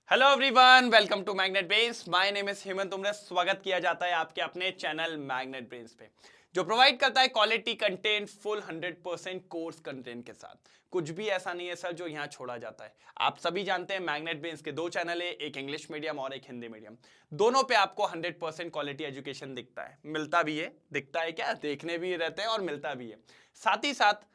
Hello everyone, welcome to Magnet Brains. My name is Hemant Umre. स्वागत किया जाता है आपके अपने चैनल मैग्नेट ब्रेन्स पे, जो प्रोवाइड करता है quality content full 100% course content के साथ। कुछ भी ऐसा नहीं है सर जो यहाँ छोड़ा जाता है। आप सभी जानते हैं मैग्नेट ब्रेन्स के दो चैनल है, एक इंग्लिश मीडियम और एक हिंदी मीडियम। दोनों पे आपको 100% क्वालिटी एजुकेशन दिखता है, मिलता भी है, दिखता है क्या, देखने भी रहते हैं और मिलता भी है। साथ ही साथ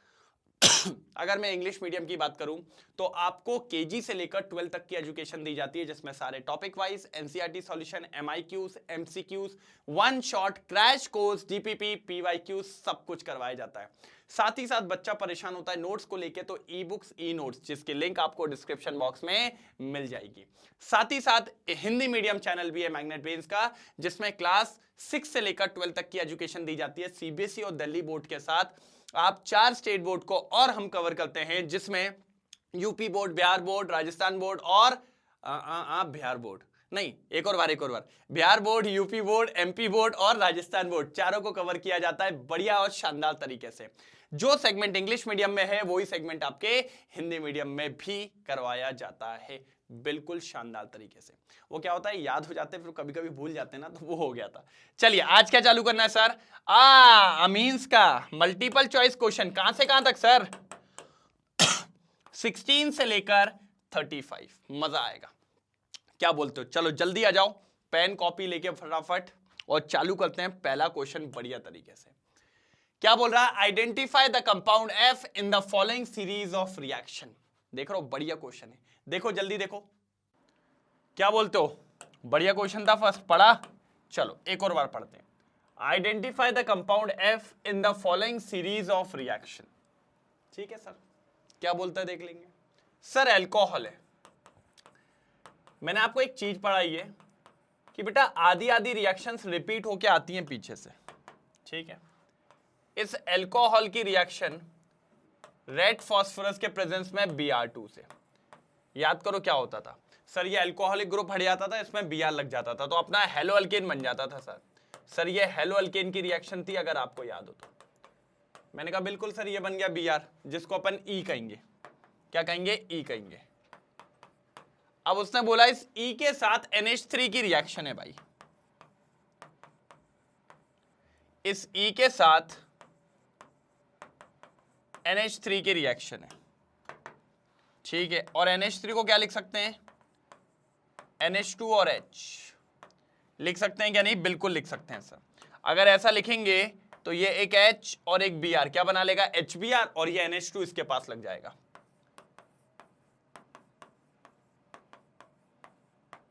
अगर मैं इंग्लिश मीडियम की बात करूं तो आपको केजी से लेकर 12 तक की एजुकेशन दी जाती है, जिसमें सारे topic wise NCERT solution, MIQs, MCQs, one shot crash course, DPP, PYQs सब कुछ करवाया जाता है। साथ ही साथ बच्चा परेशान होता है नोट्स को लेके, तो ई बुक्स, ई नोट्स, जिसकी लिंक आपको डिस्क्रिप्शन बॉक्स में मिल जाएगी। साथ ही साथ हिंदी मीडियम चैनल भी है मैग्नेट ब्रेन्स का, जिसमें क्लास 6 से लेकर 12 तक की एजुकेशन दी जाती है सीबीएसई और दिल्ली बोर्ड के साथ। आप 4 स्टेट बोर्ड को और हम कवर करते हैं, जिसमें UP board, Bihar board, Rajasthan board और बिहार बोर्ड नहीं, एक और बार Bihar board, UP board, MP board और राजस्थान बोर्ड, चारों को कवर किया जाता है बढ़िया और शानदार तरीके से। जो सेगमेंट इंग्लिश मीडियम में है वही सेगमेंट आपके हिंदी मीडियम में भी करवाया जाता है, बिल्कुल शानदार तरीके से। वो क्या होता है, याद हो जाते हैं फिर कभी कभी भूल जाते हैं ना, तो वो हो गया था। चलिए आज क्या चालू करना है सर? अमीन्स का मल्टीपल चॉइस क्वेश्चन। कहां से कहां तक सर? 16 से लेकर 35। मजा आएगा, क्या बोलते हो? चलो जल्दी आ जाओ, पेन कॉपी लेके फटाफट और चालू करते हैं पहला क्वेश्चन बढ़िया तरीके से। क्या बोल रहा है? Identify the compound F in the following series of reaction. देख रहे हो, बढ़िया क्वेश्चन है, देखो जल्दी देखो। क्या बोलते हो? बढ़िया क्वेश्चन था, फर्स्ट पढ़ा। चलो एक और बार पढ़ते हैं। Identify the compound F in the following series of reaction. ठीक है सर, क्या बोलता है देख लेंगे। सर एल्कोहल है। मैंने आपको एक चीज पढ़ाई है कि बेटा आधी आधी रिएक्शंस रिपीट होके आती हैं पीछे से, ठीक है। इस एल्कोहल की रिएक्शन रेड फास्फोरस के प्रेजेंस में Br2 से, याद करो क्या होता था सर, ये एल्कोहलिक ग्रुप हट जाता था, इसमें Br लग जाता था, तो अपना हेलो अल्केन बन जाता था सर। सर ये हेलो अल्केन की रिएक्शन थी, अगर आपको याद हो तो। मैंने कहा बिल्कुल सर, ये बन गया Br, जिसको अपन E कहेंगे। क्या कहेंगे? E कहेंगे। अब उसने बोला इस E के साथ NH3 की रिएक्शन है भाई, इस E के साथ NH3 की रिएक्शन है, ठीक है। और NH3 को क्या लिख सकते हैं? NH2 और H लिख सकते हैं क्या? नहीं, बिल्कुल लिख सकते हैं सर। अगर ऐसा लिखेंगे तो ये एक H और एक Br क्या बना लेगा? HBr, और ये NH2 इसके पास लग जाएगा।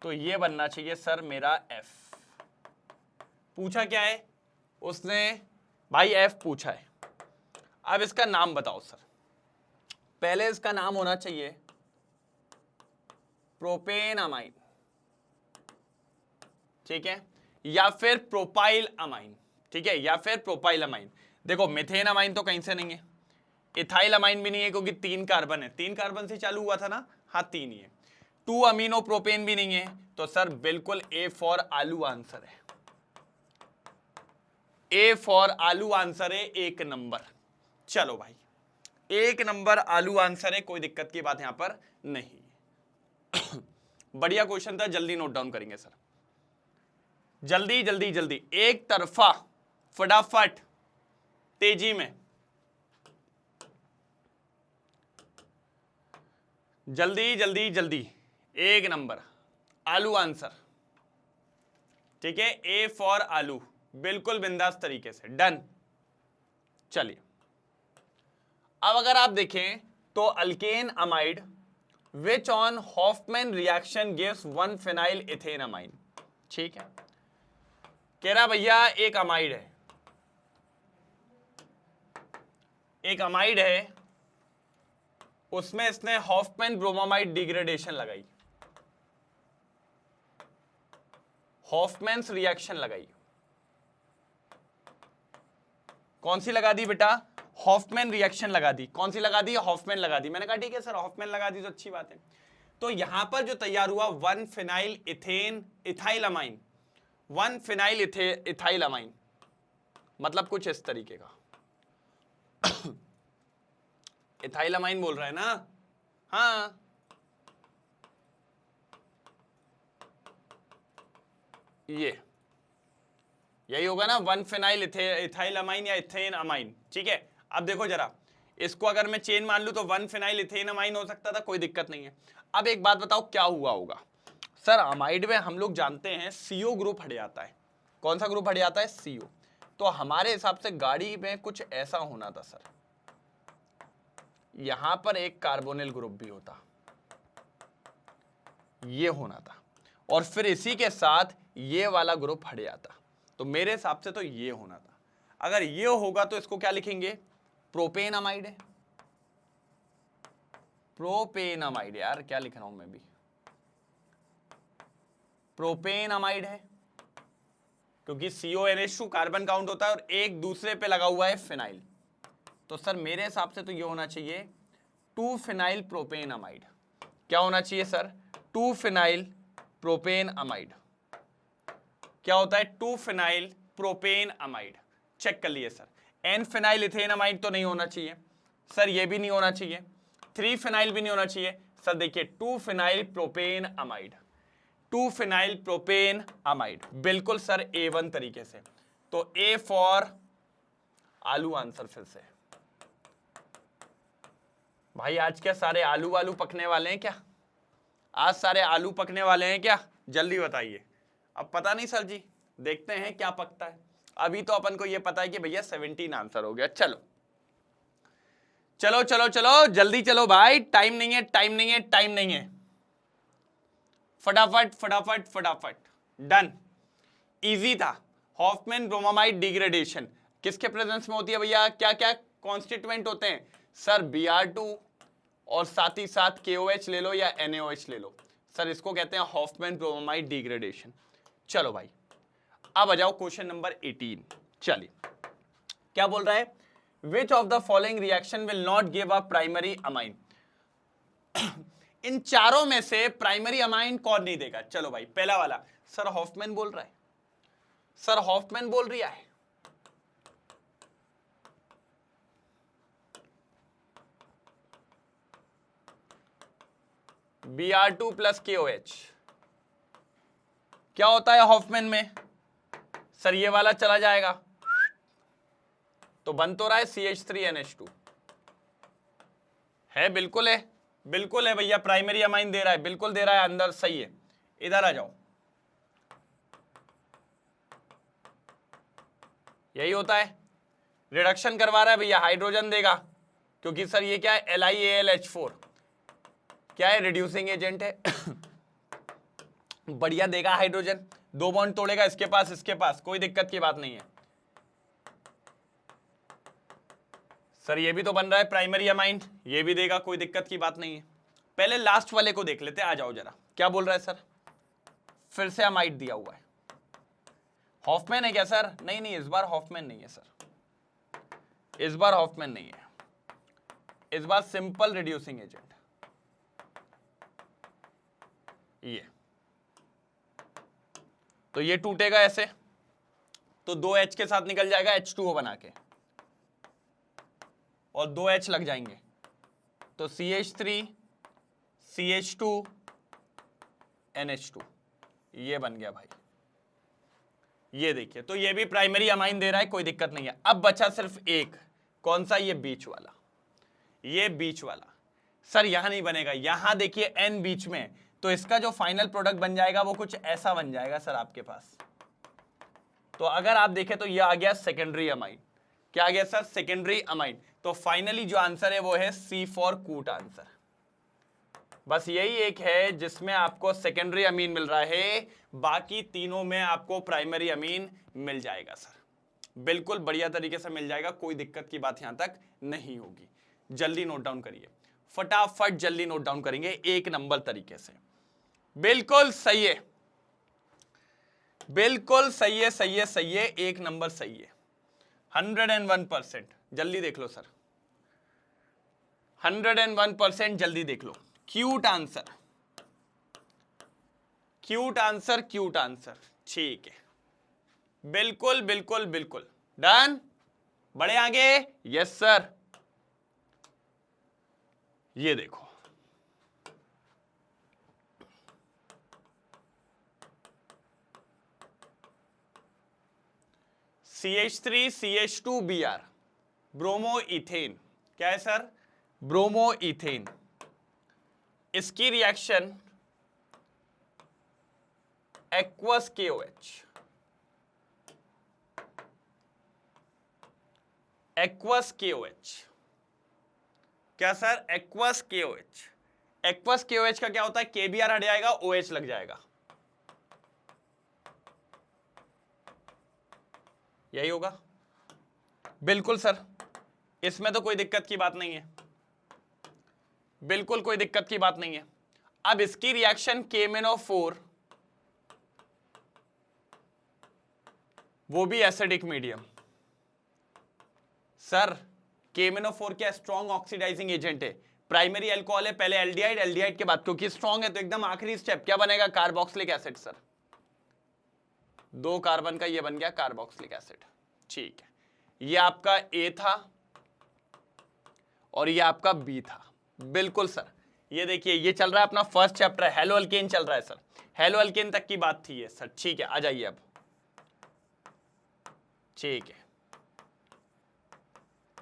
तो ये बनना चाहिए सर मेरा F। पूछा क्या है उसने भाई? F पूछा है। अब इसका नाम बताओ सर। पहले इसका नाम होना चाहिए प्रोपेन अमाइन, ठीक है, या फिर प्रोपाइल अमाइन, ठीक है, या फिर प्रोपाइल अमाइन। देखो मिथेन अमाइन तो कहीं से नहीं है, इथाइल अमाइन भी नहीं है क्योंकि 3 कार्बन है, 3 कार्बन से चालू हुआ था ना, हाँ 3 ही है। 2 अमीनो प्रोपेन भी नहीं है, तो सर बिल्कुल ए फॉर आलू आंसर है। ए फॉर आलू आंसर है, 1 नंबर। चलो भाई 1 नंबर आलू आंसर है, कोई दिक्कत की बात यहां पर नहीं। बढ़िया क्वेश्चन था, जल्दी नोट डाउन करेंगे सर, जल्दी जल्दी जल्दी, एक तरफा, फटाफट, तेजी में, जल्दी जल्दी जल्दी। 1 नंबर आलू आंसर, ठीक है, ए फॉर आलू, बिल्कुल बिंदास तरीके से, डन। चलिए अब अगर आप देखें तो alkane amide which on Hofmann reaction gives 1 phenyl ethane amine, ठीक है। कह रहा भैया एक अमाइड है, एक अमाइड है, उसमें इसने हॉफमैन ब्रोमामाइड डिग्रेडेशन लगाई, हॉफमैन्स रिएक्शन लगाई। कौन सी लगा दी बेटा? हॉफमैन रिएक्शन लगा दी। कौन सी लगा दी? हॉफमैन लगा दी। मैंने कहा ठीक है सर, हॉफमैन लगा दी तो अच्छी बात है। तो यहां पर जो तैयार हुआ 1 phenyl ethane ethyl amine, 1 phenyl ethyl amine, मतलब कुछ इस तरीके का। इथाइल अमाइन बोल रहा है ना, हाँ यही होगा ना, 1 फिनाइल इथाइल अमाइन या इथेन अमाइन। ठीक है, अब देखो जरा, इसको अगर मैं चेन मान लूं तो 1 फिनाइल इथेन अमाइन हो सकता था, कोई दिक्कत नहीं है। अब एक बात बताओ क्या हुआ होगा सर, अमाइड में हम लोग जानते हैं CO ग्रुप हट जाता है। कौन सा ग्रुप हट जाता है? CO। तो हमारे हिसाब से गाड़ी में कुछ ऐसा होना था सर, यहां पर एक कार्बोनिल ग्रुप भी होता, ये होना था, और फिर इसी के साथ ये वाला ग्रुप हट जाता। तो मेरे हिसाब से तो ये होना था। अगर ये होगा तो इसको क्या लिखेंगे? प्रोपेन अमाइड है, प्रोपेन अमाइड। यार क्या लिख रहा हूं मैं भी, प्रोपेन अमाइड है, क्योंकि CONH2 कार्बन काउंट होता है और एक दूसरे पे लगा हुआ है फिनाइल। तो सर मेरे हिसाब से तो ये होना चाहिए 2 फिनाइल प्रोपेन अमाइड। क्या होना चाहिए सर? 2 phenyl propane amide. क्या होता है? 2 फिनाइल प्रोपेन अमाइड। चेक कर लिए sir. N phenyl ethane amide तो नहीं होना चाहिए सर, ये भी नहीं होना चाहिए। 3 फिनाइल भी नहीं होना चाहिए सर। देखिए 2 phenyl propane amide, 2 phenyl propane amide, बिल्कुल सर A1 तरीके से। तो A फॉर आलू आंसर फिर से। भाई आज क्या सारे आलू वालू पकने वाले हैं क्या? आज सारे आलू पकने वाले हैं क्या? जल्दी बताइए। अब पता नहीं सर जी, देखते हैं क्या पकता है। अभी तो अपन को ये पता है कि भैया 17 आंसर हो गया। चलो चलो चलो चलो जल्दी चलो भाई, टाइम नहीं है, टाइम नहीं है, टाइम नहीं है। फटाफट फटाफट फटाफट। डन, इजी था। हॉफमैन ब्रोमामाइड डिग्रेडेशन किसके प्रेजेंस में होती है भैया? क्या क्या कॉन्स्टिट्यूएंट होते हैं सर? Br2 और साथ ही साथ KOH ले लो या NaOH ले लो सर, इसको कहते हैं हॉफमैन ब्रोमामाइड डिग्रेडेशन। चलो भाई अब आ जाओ क्वेश्चन नंबर 18। चलिए क्या बोल रहा है? Which of the following reaction will not give a primary amine? इन चारों में से प्राइमरी अमाइन कौन नहीं देगा? चलो भाई पहला वाला सर हॉफमैन बोल रहा है, सर हॉफमैन बोल रहा है। Br2 प्लस KOH क्या होता है हॉफमैन में? सर ये वाला चला जाएगा तो बन तो रहा है CH3NH2 है, बिल्कुल है, बिल्कुल है भैया, प्राइमरी अमाइन दे रहा है, बिल्कुल दे रहा है अंदर, सही है। इधर आ जाओ, यही होता है, रिडक्शन करवा रहा है भैया, हाइड्रोजन देगा, क्योंकि सर ये क्या है? LiAlH4 क्या है? रिड्यूसिंग एजेंट है। बढ़िया देगा हाइड्रोजन, 2 बॉन्ड तोड़ेगा इसके पास इसके पास, कोई दिक्कत की बात नहीं है। सर ये भी तो बन रहा है प्राइमरी अमाइन, ये भी देगा, कोई दिक्कत की बात नहीं है। पहले लास्ट वाले को देख लेते हैं, आ जाओ जरा। क्या बोल रहा है सर? फिर से अमाइड दिया हुआ है। हॉफमैन है क्या सर? नहीं नहीं, इस बार हॉफमैन नहीं है सर, इस बार हॉफमैन नहीं है, इस बार सिंपल रिड्यूसिंग एजेंट ये। तो ये टूटेगा ऐसे, तो 2H के साथ निकल जाएगा H2O बना के, और 2H लग जाएंगे, तो CH3 CH2 NH2 ये बन गया भाई। ये देखिए, तो ये भी प्राइमरी अमाइन दे रहा है, कोई दिक्कत नहीं है। अब बचा सिर्फ एक, कौन सा? ये बीच वाला, ये बीच वाला। सर यहां नहीं बनेगा, यहां देखिए N बीच में, तो इसका जो फाइनल प्रोडक्ट बन जाएगा वो कुछ ऐसा बन जाएगा सर आपके पास। तो अगर आप देखें तो ये आ गया सेकेंडरी अमाइन। क्या आ गया सर? Secondary amine. तो फाइनली जो आंसर है वो है C फॉर कूट आंसर। बस यही एक है जिसमें आपको सेकेंडरी अमीन मिल रहा है, बाकी तीनों में आपको प्राइमरी अमीन मिल जाएगा सर, बिल्कुल बढ़िया तरीके से मिल जाएगा, कोई दिक्कत की बात यहां तक नहीं होगी। जल्दी नोट डाउन करिए, फटाफट जल्दी नोट डाउन करेंगे, 1 नंबर तरीके से। बिल्कुल सही है, बिल्कुल सही है, सही है, सही है, 1 नंबर सही है, 101%। जल्दी देख लो सर, 101% जल्दी देख लो। Cute answer, cute answer, cute answer, ठीक है, बिल्कुल बिल्कुल बिल्कुल डन। बढ़े आगे? Yes sir. ये देखो, CH3 CH2 Br, bromoethane. क्या है सर? Bromoethane. इसकी reaction aqueous KOH, aqueous KOH। क्या sir? Aqueous KOH। Aqueous KOH का क्या होता है? KBr हट जाएगा, OH लग जाएगा, यही होगा। बिल्कुल सर, इसमें तो कोई दिक्कत की बात नहीं है, बिल्कुल कोई दिक्कत की बात नहीं है। अब इसकी रिएक्शन KMnO4, वो भी एसिडिक मीडियम। सर KMnO4 क्या स्ट्रॉन्ग ऑक्सीडाइजिंग एजेंट है, प्राइमरी अल्कोहल है, पहले एल्डिहाइड, एल्डिहाइड के बाद क्योंकि स्ट्रॉन्ग है तो एकदम आखिरी स्टेप क्या बनेगा? Carboxylic acid. सर 2 कार्बन का ये बन गया कार्बोक्सिलिक एसिड। ठीक है, ये आपका A था और ये आपका B था। बिल्कुल सर, ये देखिए ये चल रहा है अपना फर्स्ट चैप्टर, हेलो अल्केन चल रहा है सर, हेलो अल्केन तक की बात थी ये सर। ठीक है, आ जाइए अब। ठीक है,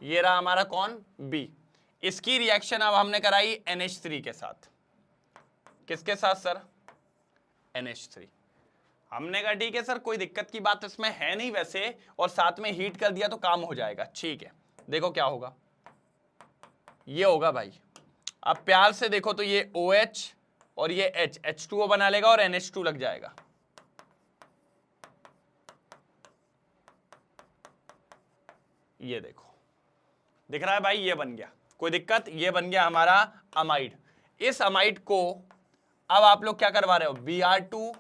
ये रहा हमारा कौन? B। इसकी रिएक्शन अब हमने कराई NH3 के साथ। किसके साथ सर? NH3। हमने कहा ठीक है सर, कोई दिक्कत की बात इसमें है नहीं वैसे, और साथ में हीट कर दिया तो काम हो जाएगा। ठीक है, देखो क्या होगा, ये होगा भाई। अब प्यार से देखो तो ये OH और ये H, H2O बना लेगा और NH2 लग जाएगा। ये देखो, दिख रहा है भाई, ये बन गया, कोई दिक्कत? ये बन गया हमारा अमाइड। इस अमाइड को अब आप लोग क्या करवा रहे हो? Br2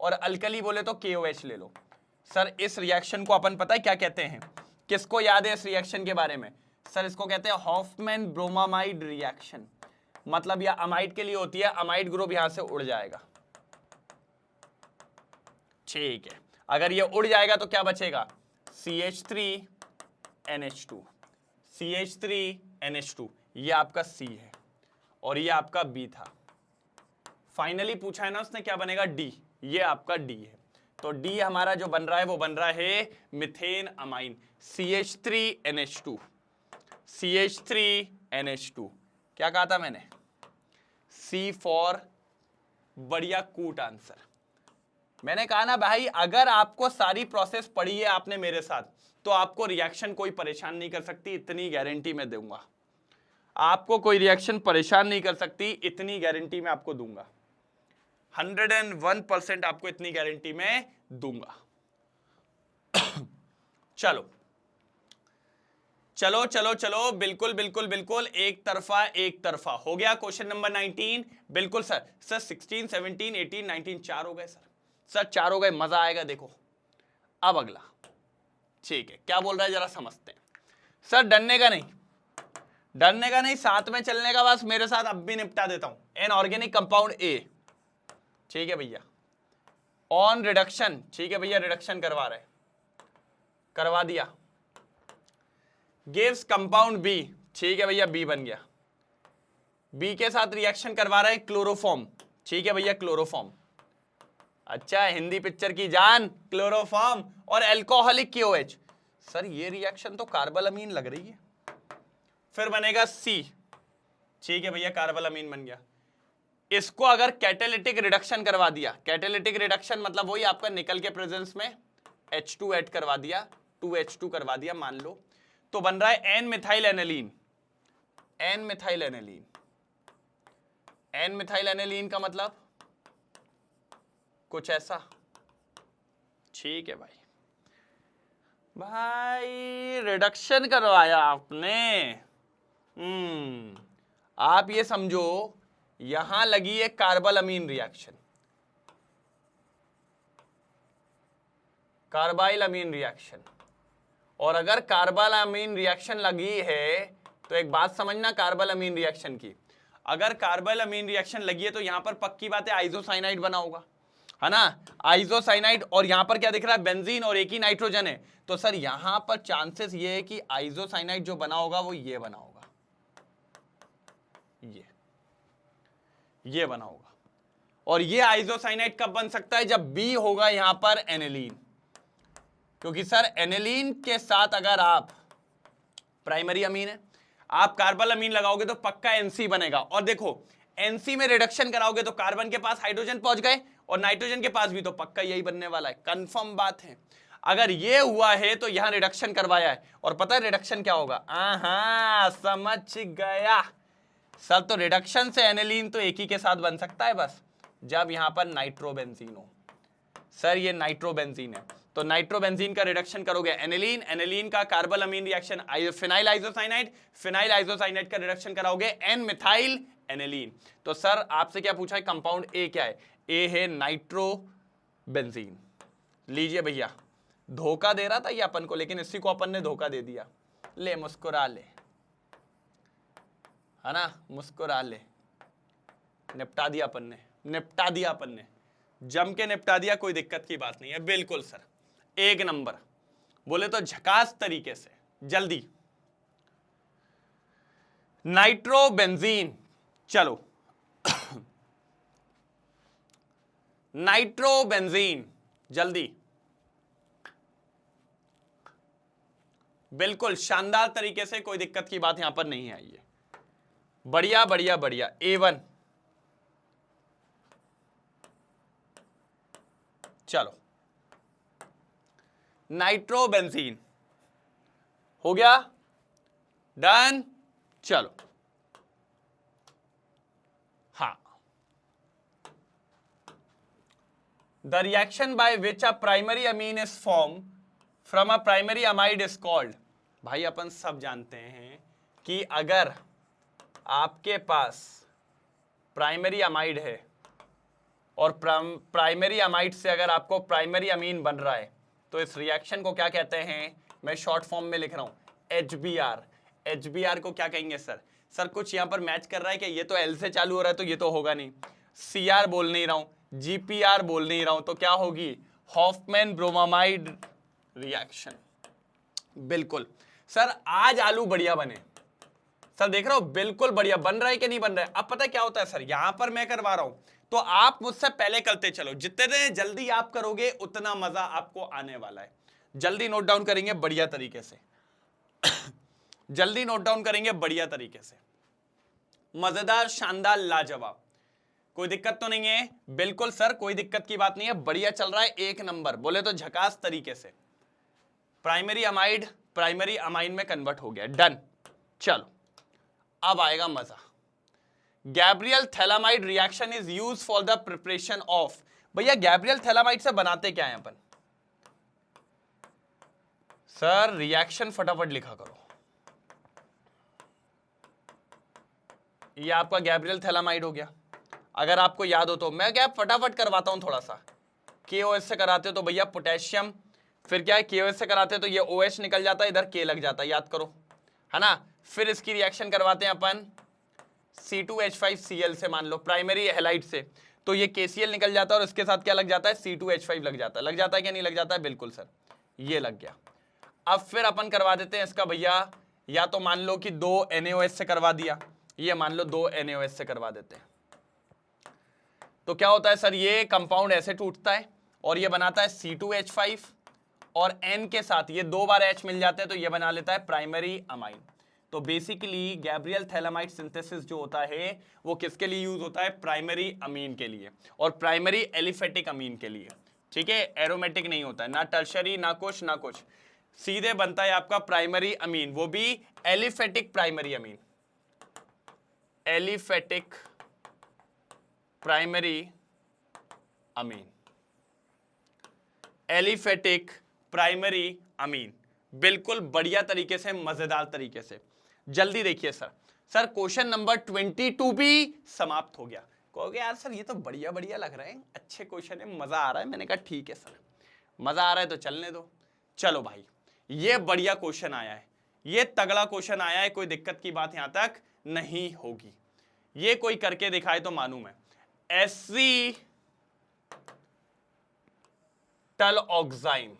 और अल्कली बोले तो KOH ले लो। सर इस रिएक्शन को अपन पता है क्या कहते हैं? किसको याद है इस रिएक्शन के बारे में? सर इसको कहते हैं हॉफमैन ब्रोमामाइड रिएक्शन। मतलब यह अमाइड के लिए होती है, अमाइड ग्रुप यहां से उड़ जाएगा। ठीक है, अगर ये उड़ जाएगा तो क्या बचेगा? CH3NH2, CH3NH2, ये आपका C है और ये आपका B था। फाइनली पूछा है ना उसने, क्या बनेगा? D। ये आपका D है, तो D हमारा जो बन रहा है वो बन रहा है मिथेन अमाइन, CH3NH2, CH3NH2। क्या कहा था मैंने? C फॉर बढ़िया कूट आंसर। मैंने कहा ना भाई, अगर आपको सारी प्रोसेस पढ़ी है आपने मेरे साथ, तो आपको रिएक्शन कोई परेशान नहीं कर सकती, इतनी गारंटी मैं दूंगा। आपको कोई रिएक्शन परेशान नहीं कर सकती, इतनी गारंटी मैं आपको दूंगा। 101% आपको इतनी गारंटी मैं दूंगा। चलो चलो चलो चलो, बिल्कुल बिल्कुल बिल्कुल, एक तरफा हो गया। Question number 19। बिल्कुल सर, 16, 17, 18, 19, 4 हो गए सर 4 हो गए, मजा आएगा। देखो अब अगला, ठीक है, क्या बोल रहा है जरा समझते हैं। सर डरने का नहीं, साथ में चलने का, बस मेरे साथ अब भी निपटा देता हूं। एन ऑर्गेनिक कंपाउंड A, ठीक है भैया, ऑन रिडक्शन, ठीक है भैया, रिडक्शन करवा दिया। गिव्स कंपाउंड B, ठीक है भैया, B बन गया। B के साथ रिएक्शन करवा रहा है क्लोरोफॉर्म, ठीक है भैया, क्लोरोफॉर्म। अच्छा, हिंदी पिक्चर की जान, क्लोरोफॉर्म और अल्कोहलिक KOH। सर ये रिएक्शन तो कार्बोलामीन लग रही है, फिर बनेगा C, ठीक है भैया, कार्बोलामीन बन गया। इसको अगर कैटालिटिक रिडक्शन करवा दिया, कैटालिटिक रिडक्शन मतलब वही आपका निकल के प्रेजेंस में H2 ऐड करवा दिया, 2H2 करवा दिया मान लो, तो बन रहा है N methyl aniline. N methyl aniline का मतलब कुछ ऐसा, ठीक है भाई। रिडक्शन करवाया आपने। आप ये समझो यहां लगी है कार्बाइल अमीन रिएक्शन, और अगर कार्बाइल रिएक्शन लगी है तो एक बात समझना कार्बाइल अमीन रिएक्शन की, अगर कार्बाइल अमीन रिएक्शन लगी है तो यहां पर पक्की बात है आइसोसाइनाइड बना होगा, है ना, आइसोसाइनाइड। और यहां पर क्या दिख रहा है? बेंजीन और एक ही नाइट्रोजन है, तो सर यहां पर चांसेस ये है कि आइसोसाइनाइड जो बना होगा वो ये बना होगा, ये बना होगा। और ये आइसोसाइनाइड कब बन सकता है? जब B होगा यहां पर एनिलीन। क्योंकि सर एनिलीन के साथ अगर आप प्राइमरी अमीन है, आप कार्बन अमीन लगाओगे तो पक्का एनसी बनेगा। और देखो एनसी में रिडक्शन कराओगे तो कार्बन के पास हाइड्रोजन पहुंच गए और नाइट्रोजन के पास भी, तो पक्का यही बनने वाला है, कंफर्म बात है। अगर ये हुआ है तो यहां रिडक्शन करवाया है, और पता है रिडक्शन क्या होगा? समझ गया सर। तो रिडक्शन से एनिलीन तो एक ही के साथ बन सकता है बस, जब यहां पर नाइट्रोबेंजीन हो। सर ये नाइट्रोबेंजीन है, तो नाइट्रोबेंजीन का रिडक्शन करोगे एनिलीन, एनिलीन का carbylamine reaction phenyl isocyanide, phenyl isocyanide का रिडक्शन कराओगे एन मिथाइल एनिलीन। तो सर आपसे क्या पूछा है? कंपाउंड ए क्या है? ए है नाइट्रोबेंजीन। लीजिए भैया, धोखा दे रहा था ये अपन को, लेकिन इसी को अपन ने धोखा दे दिया। ले मुस्कुरा ले, है ना, मुस्कुरा ले। निपटा दिया अपन ने, निपटा दिया अपन ने, जम के निपटा दिया, कोई दिक्कत की बात नहीं है। बिल्कुल सर, एक नंबर, बोले तो झकास तरीके से। जल्दी नाइट्रोबेंजीन, चलो नाइट्रोबेंजीन जल्दी, बिल्कुल शानदार तरीके से, कोई दिक्कत की बात यहां पर नहीं आई है। बढ़िया बढ़िया बढ़िया, A1। चलो नाइट्रोबेंजीन हो गया, डन। चलो हाँ, the reaction by which a primary amine is form from a primary amide is called. भाई अपन सब जानते हैं कि अगर आपके पास प्राइमरी अमाइड है और प्राइमरी अमाइड से अगर आपको प्राइमरी अमीन बन रहा है, तो इस रिएक्शन को क्या कहते हैं? मैं शॉर्ट फॉर्म में लिख रहा हूं, HBr। HBr को क्या कहेंगे सर? सर कुछ यहां पर मैच कर रहा है कि ये तो L से चालू हो रहा है, तो ये तो होगा नहीं। Cr बोल नहीं रहा हूं, GPr बोल नहीं रहा हूं, तो क्या होगी? Hofmann bromamide reaction. बिल्कुल सर, आज आलू बढ़िया बने सर, देख रहा हूं बिल्कुल बढ़िया बन रहा है कि नहीं बन रहा है। अब पता है क्या होता है सर, यहां पर मैं करवा रहा हूं तो आप मुझसे पहले करते चलो, जितने जल्दी आप करोगे उतना मजा आपको आने वाला है। जल्दी नोट डाउन करेंगे बढ़िया तरीके से जल्दी नोट डाउन करेंगे बढ़िया तरीके से। मजेदार, शानदार, लाजवाब, कोई दिक्कत तो नहीं है? बिल्कुल सर, कोई दिक्कत की बात नहीं है, बढ़िया चल रहा है, एक नंबर, बोले तो झकास तरीके से। प्राइमरी अमाइड प्राइमरी अमाइन में कन्वर्ट हो गया, डन। चलो अब आएगा मजा। Gabriel phthalimide reaction is use for the preparation of. भैया गैब्रियल थैलामाइड से बनाते क्या है अपन? सर रिएक्शन फटाफट लिखा करो, ये आपका गैब्रियल थैलामाइड हो गया। अगर आपको याद हो तो मैं क्या फटाफट करवाता हूं थोड़ा सा। KOH से कराते हो तो भैया पोटेशियम, फिर क्या है KOH से कराते हो तो ये OH निकल जाता है, इधर K लग जाता है, याद करो, है ना। फिर इसकी रिएक्शन करवाते हैं अपन C2H5Cl से, मान लो प्राइमरी हैलाइड से, तो ये KCl निकल जाता है और इसके साथ क्या लग जाता है? C2H5 लग जाता है। लग जाता है क्या नहीं लग जाता है? बिल्कुल सर, ये लग गया। अब फिर अपन करवा देते हैं इसका भैया, या तो मान लो कि 2 NaOH से करवा दिया, ये मान लो 2 NaOH से करवा देते हैं, तो क्या होता है सर? ये कंपाउंड ऐसे टूटता है और ये बनाता है C2H5 और N के साथ ये 2 बार H मिल जाते हैं, तो ये बना लेता है प्राइमरी अमाइन। तो बेसिकली गैब्रियल थैलामाइड सिंथेसिस जो होता है वो किसके लिए यूज होता है? प्राइमरी अमीन के लिए, और प्राइमरी एलिफेटिक अमीन के लिए, ठीक है। एरोमेटिक नहीं होता है, ना टर्शरी, ना कुछ, सीधे बनता है आपका प्राइमरी अमीन, वो भी aliphatic primary amine, aliphatic primary amine, aliphatic primary amine. बिल्कुल बढ़िया तरीके से, मजेदार तरीके से। जल्दी देखिए सर क्वेश्चन नंबर 22 भी समाप्त हो गया। कहोगे यार सर ये तो बढ़िया बढ़िया लग रहे हैं, अच्छे क्वेश्चन है, मजा आ रहा है। मैंने कहा ठीक है सर, मजा आ रहा है तो चलने दो। चलो भाई, ये बढ़िया क्वेश्चन आया है, ये तगड़ा क्वेश्चन आया है, कोई दिक्कत की बात यहां तक नहीं होगी। ये कोई करके दिखाए तो मानू मैं। एसीटलऑक्साइन,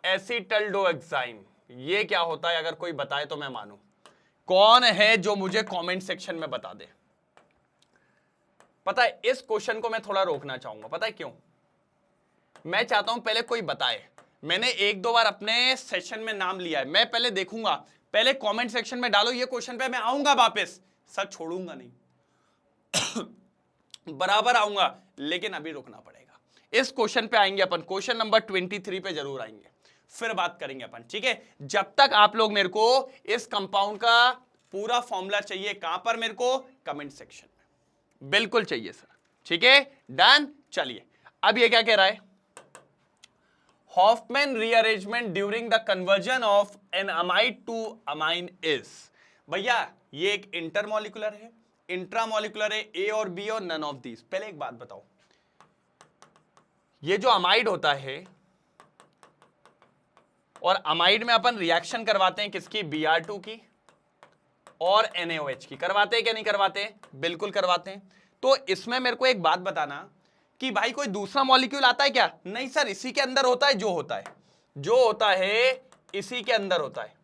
एसीटल्डोएक्साइन, ये क्या होता है? अगर कोई बताए तो मैं मानूं। कौन है जो मुझे कमेंट सेक्शन में बता दे। पता है इस क्वेश्चन को मैं थोड़ा रोकना चाहूंगा, पता है क्यों? मैं चाहता हूं पहले कोई बताए। मैंने एक दो बार अपने सेशन में नाम लिया है, मैं पहले देखूंगा, पहले कमेंट सेक्शन में डालो ये क्वेश्चन पे, मैं आऊंगा वापस, सर छोड़ूंगा नहीं बराबर आऊंगा, लेकिन अभी रुकना पड़ेगा। इस क्वेश्चन पे आएंगे अपन, क्वेश्चन नंबर 23 पे जरूर आएंगे, फिर बात करेंगे अपन, ठीक है। जब तक आप लोग मेरे को इस कंपाउंड का पूरा फॉर्मूला चाहिए, कहां पर मेरे को, कमेंट सेक्शन में बिल्कुल चाहिए सर, ठीक है, डन। चलिए अब ये क्या कह रहा है, Hofmann rearrangement during the conversion of an amide to amine is. भैया ये एक इंटरमॉलिक्यूलर है, इंट्रामॉलिक्यूलर है, ए और बी और नन ऑफ दीज। पहले एक बात बताओ, ये जो अमाइड होता है, और अमाइड में अपन रिएक्शन करवाते हैं किसकी, Br2 की और NaOH की, करवाते हैं क्या नहीं करवाते, बिल्कुल करवाते हैं। तो इसमें मेरे को एक बात बताना कि भाई कोई दूसरा मॉलिक्यूल आता है क्या, नहीं सर, इसी के अंदर होता है, जो होता है, जो होता है इसी के अंदर होता है,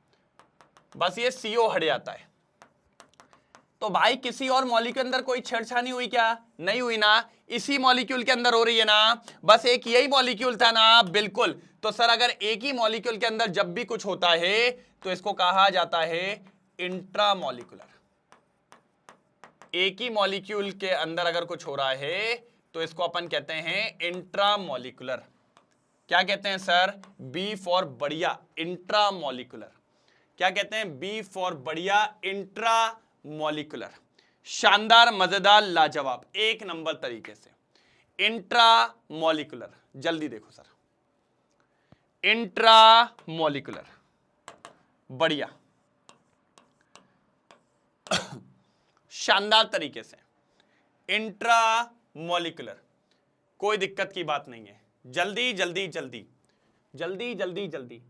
बस ये CO हट जाता है। तो भाई किसी और मॉलिक्यूल के अंदर कोई छेड़छाड़ी हुई क्या, नहीं हुई ना, इसी मॉलिक्यूल के अंदर हो रही है ना, बस एक यही मॉलिक्यूल था ना, बिल्कुल। तो सर अगर एक ही मॉलिक्यूल के अंदर जब भी कुछ होता है तो इसको कहा जाता है इंट्रामॉलिक्यूलर। एक ही मॉलिक्यूल के अंदर अगर कुछ हो रहा है तो इसको अपन कहते हैं इंट्रामॉलिक्यूलर। क्या कहते हैं सर, बी फॉर बढ़िया, इंट्रामॉलिक्यूलर। क्या कहते हैं, बी फॉर बढ़िया, इंट्रामॉलिक्यूलर। शानदार, मजेदार, लाजवाब, एक नंबर तरीके से इंट्रामॉलिक्यूलर। जल्दी देखो सर, इंट्रामॉलिक्यूलर, बढ़िया शानदार तरीके से इंट्रामॉलिक्यूलर, कोई दिक्कत की बात नहीं है। जल्दी जल्दी जल्दी जल्दी जल्दी जल्दी,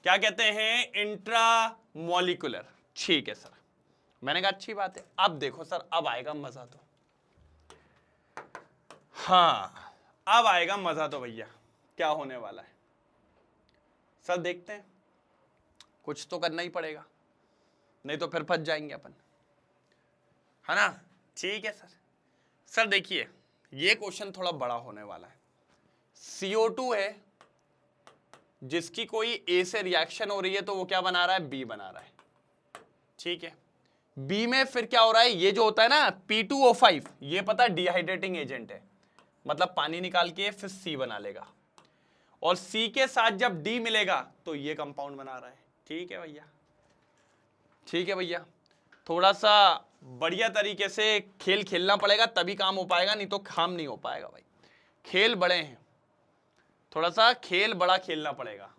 क्या कहते हैं, इंट्रामॉलिक्यूलर, ठीक है सर। मैंने कहा अच्छी बात है। अब देखो सर, अब आएगा मजा तो, हाँ अब आएगा मजा तो भैया, क्या होने वाला है सर, देखते हैं, कुछ तो करना ही पड़ेगा, नहीं तो फिर फंस जाएंगे अपन, है ना, ठीक है सर। सर देखिए ये क्वेश्चन थोड़ा बड़ा होने वाला है। CO2 है जिसकी कोई A से रिएक्शन हो रही है, तो वो क्या बना रहा है, B बना रहा है, ठीक है। B में फिर क्या हो रहा है, ये जो होता है ना P2O5, ये पता है डिहाइड्रेटिंग एजेंट है, मतलब पानी निकाल के फिर C बना लेगा, और C के साथ जब D मिलेगा तो ये कंपाउंड बना रहा है, ठीक है भैया, ठीक है भैया। थोड़ा सा बढ़िया तरीके से खेल खेलना पड़ेगा तभी काम हो पाएगा, नहीं तो काम नहीं हो पाएगा भाई, खेल बड़े हैं, थोड़ा सा खेल बड़ा खेलना पड़ेगा।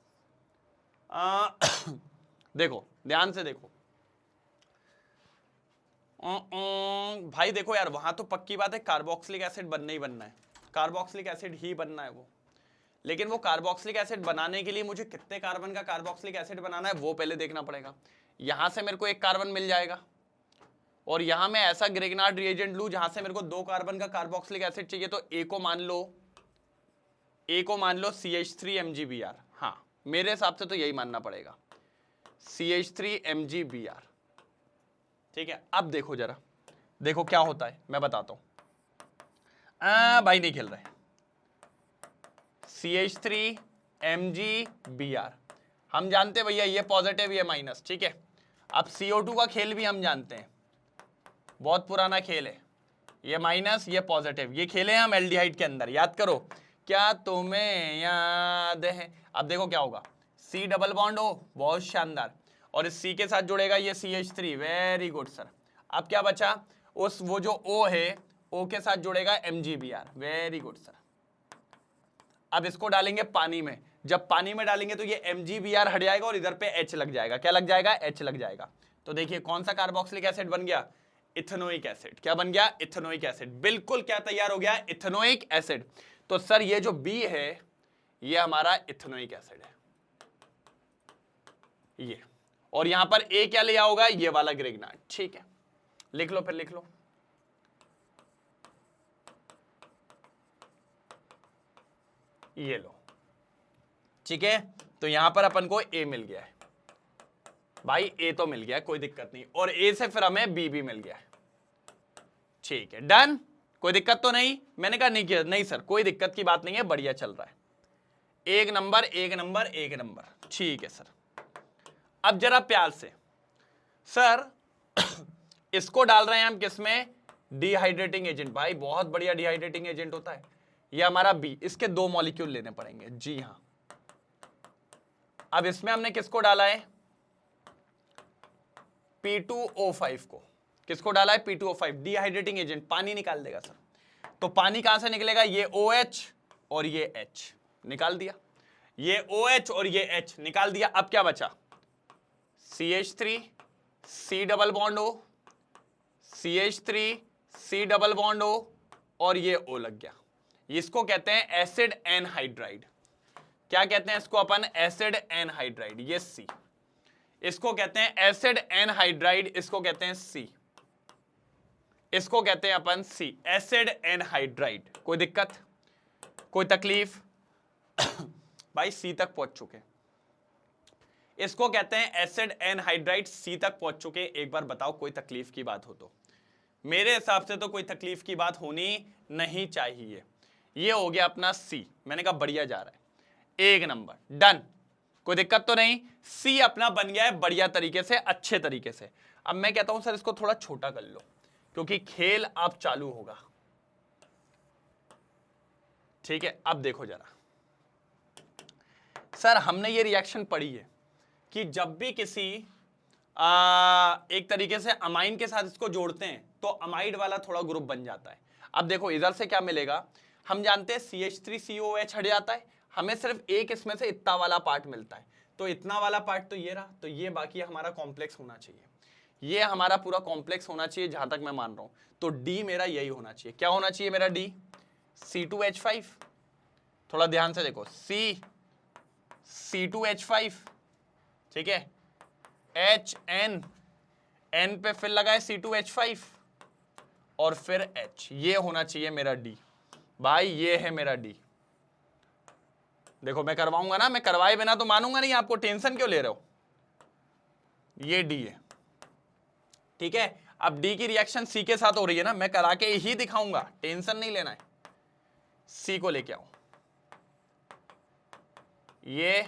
देखो ध्यान से देखो, भाई देखो यार, वहां तो पक्की बात है कार्बोक्सिलिक एसिड बनना ही बनना है, कार्बोक्सिलिक एसिड ही बनना है वो, लेकिन वो कार्बोक्सिलिक एसिड बनाने के लिए मुझे कितने कार्बन का कार्बोक्सिलिक एसिड बनाना है वो पहले देखना पड़ेगा। यहां से मेरे को एक कार्बन मिल जाएगा, और यहां मैं ऐसा ग्रेगनार्ड रिएजेंट लूं जहां से मेरे को 2 कार्बन का कार्बोक्सिलिक एसिड चाहिए, तो ए को मान लो CH3MgBr, हाँ मेरे हिसाब से तो यही मानना पड़ेगा, CH3MgBr, ठीक है। अब देखो जरा, देखो क्या होता है, मैं बताता हूं, भाई नहीं खेल रहे, CH3MgBr हम जानते हैं भैया, ये पॉजिटिव ये माइनस, ठीक है। अब CO2 का खेल भी हम जानते हैं, बहुत पुराना खेल है, ये माइनस ये पॉजिटिव, ये खेले हम एल्डिहाइड के अंदर, याद करो, क्या तुम्हें याद है। अब देखो क्या होगा, C डबल बॉन्ड हो, बहुत शानदार, और इस C के साथ जुड़ेगा ये CH3, वेरी गुड सर। अब क्या बचा, उस वो जो O है, O के साथ जुड़ेगा MgBr, वेरी गुड सर। अब इसको डालेंगे पानी में, जब पानी में डालेंगे तो ये MgBr हट जाएगा और इधर पे H लग जाएगा, क्या लग जाएगा, H लग जाएगा। तो देखिए कौन सा कार्बोक्सिलिक एसिड बन गया, इथेनोइक एसिड। क्या बन गया, इथेनोइक एसिड, बिल्कुल क्या तैयार हो गया, इथेनोइक एसिड। तो सर ये जो B है ये हमारा इथेनोइक एसिड है, ये, और यहां पर A क्या लिया होगा, ये वाला ग्रेगनार्ड, ठीक है। लिख लो, फिर लिख लो, ये लो, ठीक है। तो यहां पर अपन को A मिल गया है भाई, A तो मिल गया है, कोई दिक्कत नहीं, और A से फिर हमें B भी मिल गया है, ठीक है, डन, कोई दिक्कत तो नहीं? मैंने कहा नहीं किया, नहीं सर कोई दिक्कत की बात नहीं है, बढ़िया चल रहा है, एक नंबर एक नंबर एक नंबर। ठीक है सर, अब जरा प्यार से सर इसको डाल रहे हैं हम किसमें? Dehydrating agent. भाई बहुत बढ़िया डिहाइड्रेटिंग एजेंट होता है ये हमारा बी, इसके 2 मॉलिक्यूल लेने पड़ेंगे। जी हां, अब इसमें हमने किसको डाला है? P2O5 को। किसको डाला है? P2O5, डिहाइड्रेटिंग एजेंट, पानी निकाल देगा सर। तो पानी कहां से निकलेगा? ये OH और ये H निकाल दिया, ये OH और ये H निकाल दिया। अब क्या बचा? CH3 C double bond O, CH3 C double bond O और ये O लग गया। इसको कहते हैं एसिड एनहाइड्राइड। क्या कहते हैं इसको अपन? एसिड एनहाइड्राइड, ये C। इसको कहते हैं एसिड एनहाइड्राइड, इसको कहते हैं C, इसको कहते हैं अपन C, एसिड एनहाइड्राइड। कोई दिक्कत, कोई तकलीफ? भाई C तक पहुंच चुके, इसको कहते हैं एसिड एनहाइड्राइड, C तक पहुंच चुके। एक बार बताओ कोई तकलीफ की बात हो तो? मेरे हिसाब से तो कोई तकलीफ की बात होनी नहीं चाहिए। ये हो गया अपना C। मैंने कहा बढ़िया जा रहा है, एक नंबर, डन, कोई दिक्कत तो नहीं? C अपना बन गया है बढ़िया तरीके से, अच्छे तरीके से। अब मैं कहता हूं सर इसको थोड़ा छोटा कर लो, क्योंकि खेल अब चालू होगा। ठीक है, अब देखो जरा सर, हमने ये रिएक्शन पढ़ी है कि जब भी किसी एक तरीके से अमाइन के साथ इसको जोड़ते हैं तो अमाइड वाला थोड़ा ग्रुप बन जाता है। अब देखो इधर से क्या मिलेगा, हम जानते हैं CH3COH हट जाता है, हमें सिर्फ एक इसमें से इतना वाला पार्ट मिलता है। तो इतना वाला पार्ट तो ये रहा, तो ये बाकी हमारा कॉम्प्लेक्स होना चाहिए, ये हमारा पूरा कॉम्प्लेक्स होना चाहिए जहां तक मैं मान रहा हूं। तो D मेरा यही होना चाहिए। क्या होना चाहिए मेरा D? C2H5। थोड़ा ध्यान से देखो, C2H5, ठीक है, HN, N पे फिर लगाए C2H5 और फिर H, ये होना चाहिए मेरा D। भाई ये है मेरा D। देखो मैं करवाऊंगा ना, मैं करवाए बिना तो मानूंगा नहीं, आपको टेंशन क्यों ले रहे हो? ये D है, ठीक है। अब D की रिएक्शन C के साथ हो रही है ना, मैं करा के ही दिखाऊंगा, टेंशन नहीं लेना है। C को लेके आओ, ये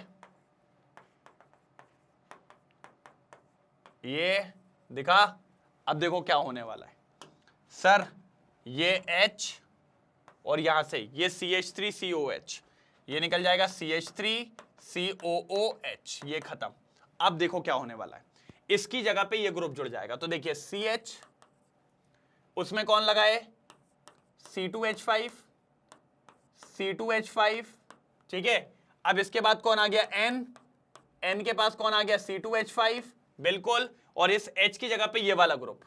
दिखा। अब देखो क्या होने वाला है सर, ये H और यहां से ये CH3COH, ये निकल जाएगा CH3COOH, ये खत्म। अब देखो क्या होने वाला है, इसकी जगह पे ये ग्रुप जुड़ जाएगा। तो देखिए CH, उसमें कौन लगा है? C2H5, C2H5, ठीक है। अब इसके बाद कौन आ गया? N, N के पास कौन आ गया? C2H5, बिल्कुल। और इस H की जगह पे ये वाला ग्रुप,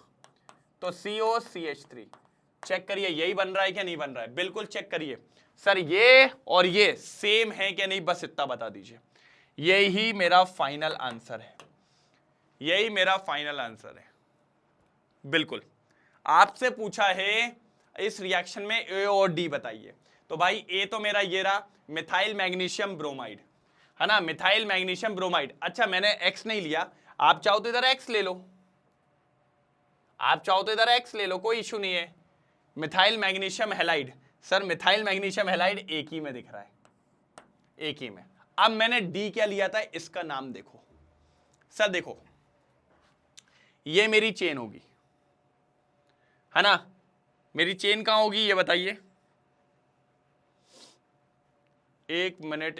तो COCH3। चेक करिए यही बन रहा है क्या नहीं बन रहा है? बिल्कुल चेक करिए सर, ये और ये सेम है क्या नहीं, बस इतना बता दीजिए। यही मेरा फाइनल आंसर है, यही मेरा फाइनल आंसर है। बिल्कुल आपसे पूछा है इस रिएक्शन में A और D बताइए, तो भाई A तो मेरा ये रहा, मिथाइल मैग्नीशियम ब्रोमाइड, है ना, मिथाइल मैग्नीशियम ब्रोमाइड। अच्छा मैंने X नहीं लिया, आप चाहो तो इधर X ले लो, आप चाहो तो इधर X ले लो, कोई इशू नहीं है। Methyl magnesium halide, sir methyl magnesium halide एक ही में दिख रहा है, एक ही में। अब मैंने D क्या लिया था, इसका नाम देखो सर, देखो ये मेरी चेन होगी, है ना, मेरी चेन कहां होगी ये बताइए? एक मिनट,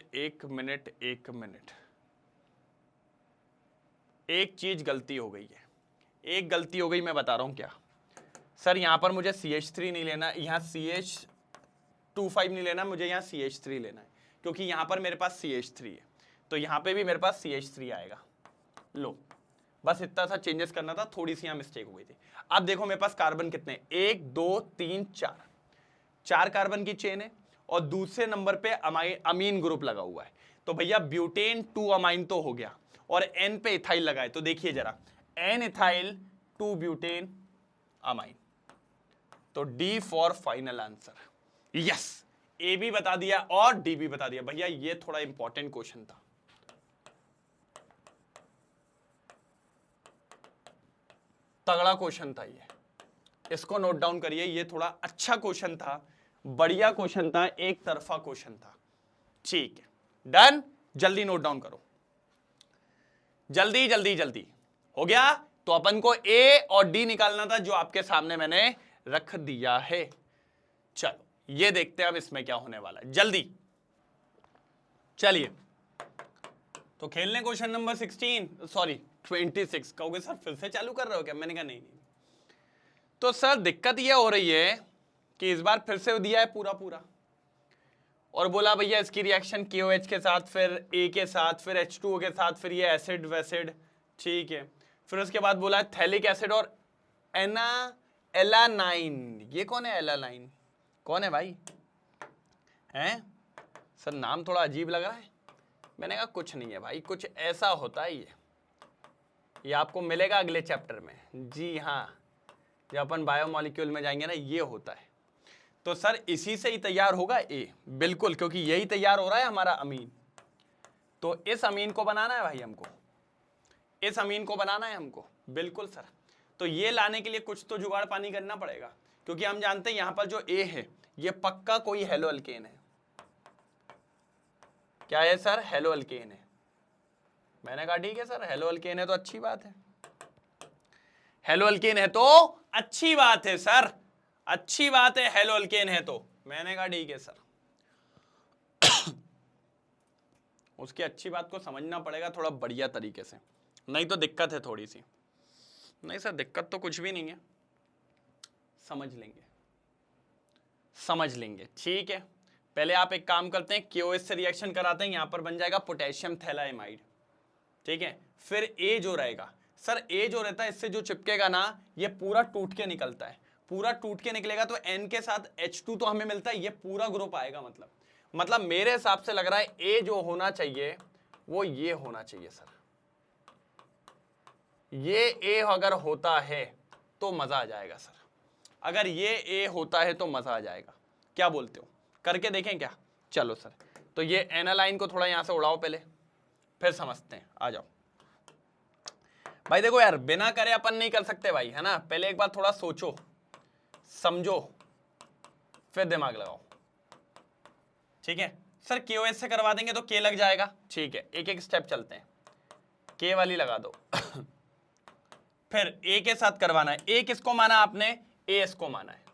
एक चीज गलती हो गई है, एक गलती हो गई, मैं बता रहा हूं क्या सर। यहां पर मुझे CH3 नहीं लेना, यहां CH25 नहीं लेना, मुझे यहां CH3 लेना है, क्योंकि यहां पर मेरे पास CH3 है, तो यहां पे भी मेरे पास CH3 आएगा। लो बस इतना सा चेंजेस करना था, थोड़ी सी यहां मिस्टेक हो गई थी। अब देखो मेरे पास कार्बन कितने, 1 2 3 4, 4 कार्बन की चेन है, और दूसरे नंबर पे अमीन ग्रुप लगा हुआ है। तो भैया ब्यूटेन 2 अमाइन तो हो गया, और N पे इथाइल लगा है, तो देखिए जरा N इथाइल 2 ब्यूटेन अमाइन। तो D for final answer, yes, A भी बता दिया और D भी बता दिया। भैया ये थोड़ा इंपॉर्टेंट क्वेश्चन था, तगड़ा क्वेश्चन था ये, इसको नोट डाउन करिए, ये थोड़ा अच्छा क्वेश्चन था, बढ़िया क्वेश्चन था, एक तरफा क्वेश्चन था। ठीक है, डन। जल्दी नोट डाउन करो, जल्दी जल्दी जल्दी। हो गया? तो अपन को ए और डी निकालना था, जो आपके सामने मैंने रख दिया है। चलो ये देखते हैं अब इसमें क्या होने वाला है, जल्दी चलिए। तो खेलने क्वेश्चन नंबर 16 सॉरी 26। कहोगे सर फिर से चालू कर रहे हो क्या? मैंने कहा नहीं। तो सर दिक्कत यह हो रही है कि इस बार फिर से दिया है पूरा पूरा, और बोला भैया इसकी रिएक्शन KOH के साथ, फिर A के साथ, फिर H2O के साथ, फिर ये एसिड वैसिड, ठीक है। फिर उसके बाद बोला थैलिक एसिड और एलानाइन। ये कौन है एलानाइन? कौन है भाई? हैं सर, नाम थोड़ा अजीब लग रहा है। मैंने कहा कुछ नहीं है भाई, कुछ ऐसा होता है ये आपको मिलेगा अगले चैप्टर में। जी हाँ, जब अपन बायोमोलिक्यूल में जाएंगे ना, ये होता है। तो सर इसी से ही तैयार होगा ए, बिल्कुल, क्योंकि यही तैयार हो रहा है हमारा अमीन। तो इस अमीन को बनाना है भाई हमको, इस अमीन को बनाना है हमको, बिल्कुल सर। तो ये लाने के लिए कुछ तो जुगाड़ पानी करना पड़ेगा, क्योंकि हम जानते हैं यहां पर जो ए है ये पक्का कोई हेलो अल्केन है। क्या है सर? हेलो अल्केन है। मैंने कहा ठीक है सर, हेलो अल्केन है तो अच्छी बात है, हेलो अल्केन है तो अच्छी बात है सर, अच्छी बात है, हेलो अल्केन है तो। मैंने कहा ठीक है सर। उसकी अच्छी बात को समझना पड़ेगा थोड़ा बढ़िया तरीके से, नहीं तो दिक्कत है थोड़ी सी। नहीं सर दिक्कत तो कुछ भी नहीं है, समझ लेंगे समझ लेंगे, ठीक है। पहले आप एक काम करते हैं, KOH से रिएक्शन कराते हैं, यहां पर बन जाएगा पोटेशियम थैलाइमाइड, ठीक है। फिर ए जो रहेगा सर, ए जो रहता है इससे जो चिपकेगा ना, ये पूरा टूट के निकलता है, पूरा टूट के निकलेगा तो N के साथ H2 तो हमें मिलता है, ये पूरा ग्रुप आएगा। मतलब मेरे हिसाब से लग रहा है ए जो होना चाहिए वो ये होना चाहिए सर। ये ए अगर होता है तो मजा आ जाएगा सर, अगर ये ए होता है तो मजा आ जाएगा। क्या बोलते हो? करके देखें क्या? चलो सर, तो ये एनालाइन को थोड़ा यहां से उड़ाओ पहले, फिर समझते हैं। आ जाओ भाई। देखो यार, बिना करे अपन नहीं कर सकते भाई, है ना। पहले एक बार थोड़ा सोचो समझो, फिर दिमाग लगाओ, ठीक है। सर KOH से करवा देंगे तो K लग जाएगा, ठीक है। एक एक स्टेप चलते हैं, K वाली लगा दो। फिर A के साथ करवाना है। A किसको माना आपने? AS को माना है।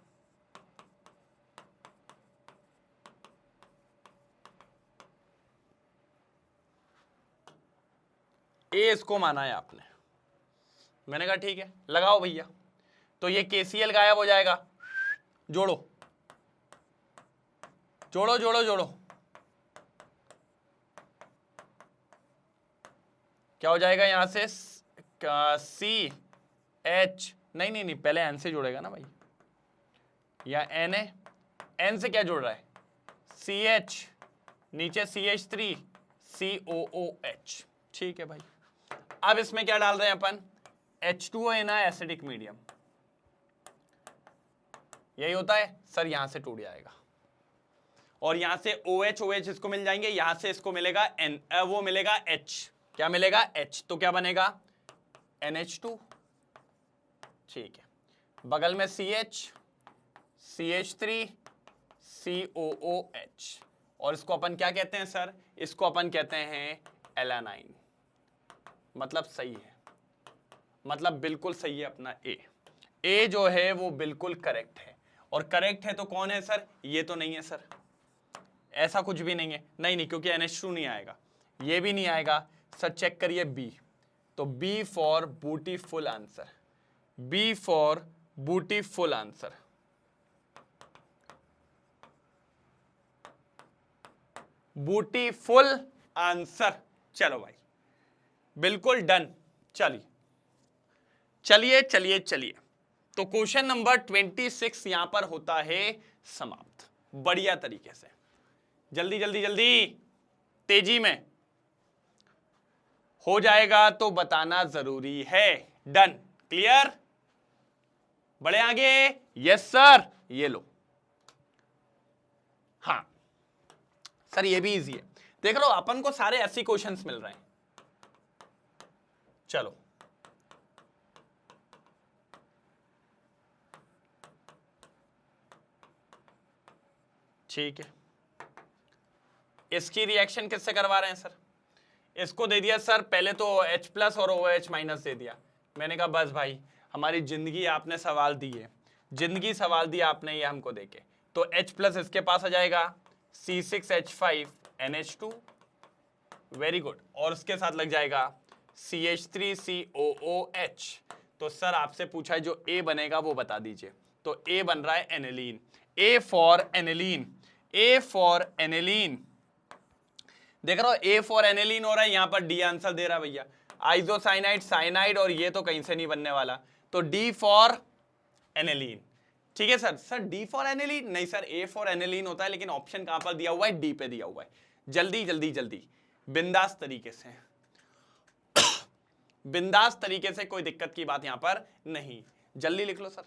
AS को माना है आपने। मैंने कहा ठीक है, लगाओ भैया। तो ये KCl गायब हो जाएगा, जोड़ो जोड़ो जोड़ो जोड़ो, क्या हो जाएगा यहां से? CH नहीं नहीं नहीं, पहले N से जुड़ेगा ना भाई, या Na, N से क्या जुड़ रहा है? CH, नीचे CH3 COOH, ठीक है भाई। अब इसमें क्या डाल रहे हैं अपन? H2O इन एसिडिक मीडियम, यही होता है सर। यहां से टूट जाएगा और यहां से OH इसको मिल जाएंगे, यहां से इसको मिलेगा N, वो मिलेगा H। क्या मिलेगा? H। तो क्या बनेगा? NH2, ठीक है। बगल में CH, CH3 COOH, और इसको अपन क्या कहते हैं सर? इसको अपन कहते हैं एलानाइन। मतलब सही है, मतलब बिल्कुल सही है अपना ए जो है वो बिल्कुल करेक्ट है। और करेक्ट है तो कौन है सर? ये तो नहीं है सर, ऐसा कुछ भी नहीं है। नहीं, क्योंकि NH2 नहीं आएगा, ये भी नहीं आएगा सर। चेक करिए बी, तो B for beautiful answer, B for beautiful answer. Beautiful answer. चलो भाई, बिल्कुल डन। चलिए चलिए चलिए। तो क्वेश्चन नंबर 26 यहां पर होता है समाप्त, बढ़िया तरीके से। जल्दी जल्दी जल्दी, तेजी में हो जाएगा तो बताना जरूरी है। डन, क्लियर, बढ़े आगे। यस सर, ये लो। हाँ सर, ये भी इजी है। देख लो, अपन को सारे ऐसे क्वेश्चंस मिल रहे हैं। चलो ठीक है, इसकी रिएक्शन किससे करवा रहे हैं सर? इसको दे दिया सर पहले तो H प्लस और OH माइनस दे दिया। मैंने कहा बस भाई हमारी जिंदगी आपने सवाल दी है, जिंदगी सवाल दिया आपने ये हमको देके। तो H प्लस इसके पास आ जाएगा C6H5NH2, वेरी गुड, और उसके साथ लग जाएगा CH3COOH। तो सर आपसे पूछा है जो A बनेगा वो बता दीजिए। तो A बन रहा है aniline, A for aniline, A for aniline, देख रहा हो A फॉर एनिलीन हो रहा है, यहां पर D आंसर दे रहा है भैया, आइसोसाइनाइड, साइनाइड, और ये तो कहीं से नहीं बनने वाला, तो D फॉर एनिलीन। ठीक है sir, sir D for aniline नहीं सर, A फॉर एनिलीन होता है, लेकिन ऑप्शन कहां पर दिया हुआ है? D पे दिया हुआ है। जल्दी जल्दी जल्दी, बिंदास तरीके से, बिंदास तरीके से, कोई दिक्कत की बात यहां पर नहीं। जल्दी लिख लो सर,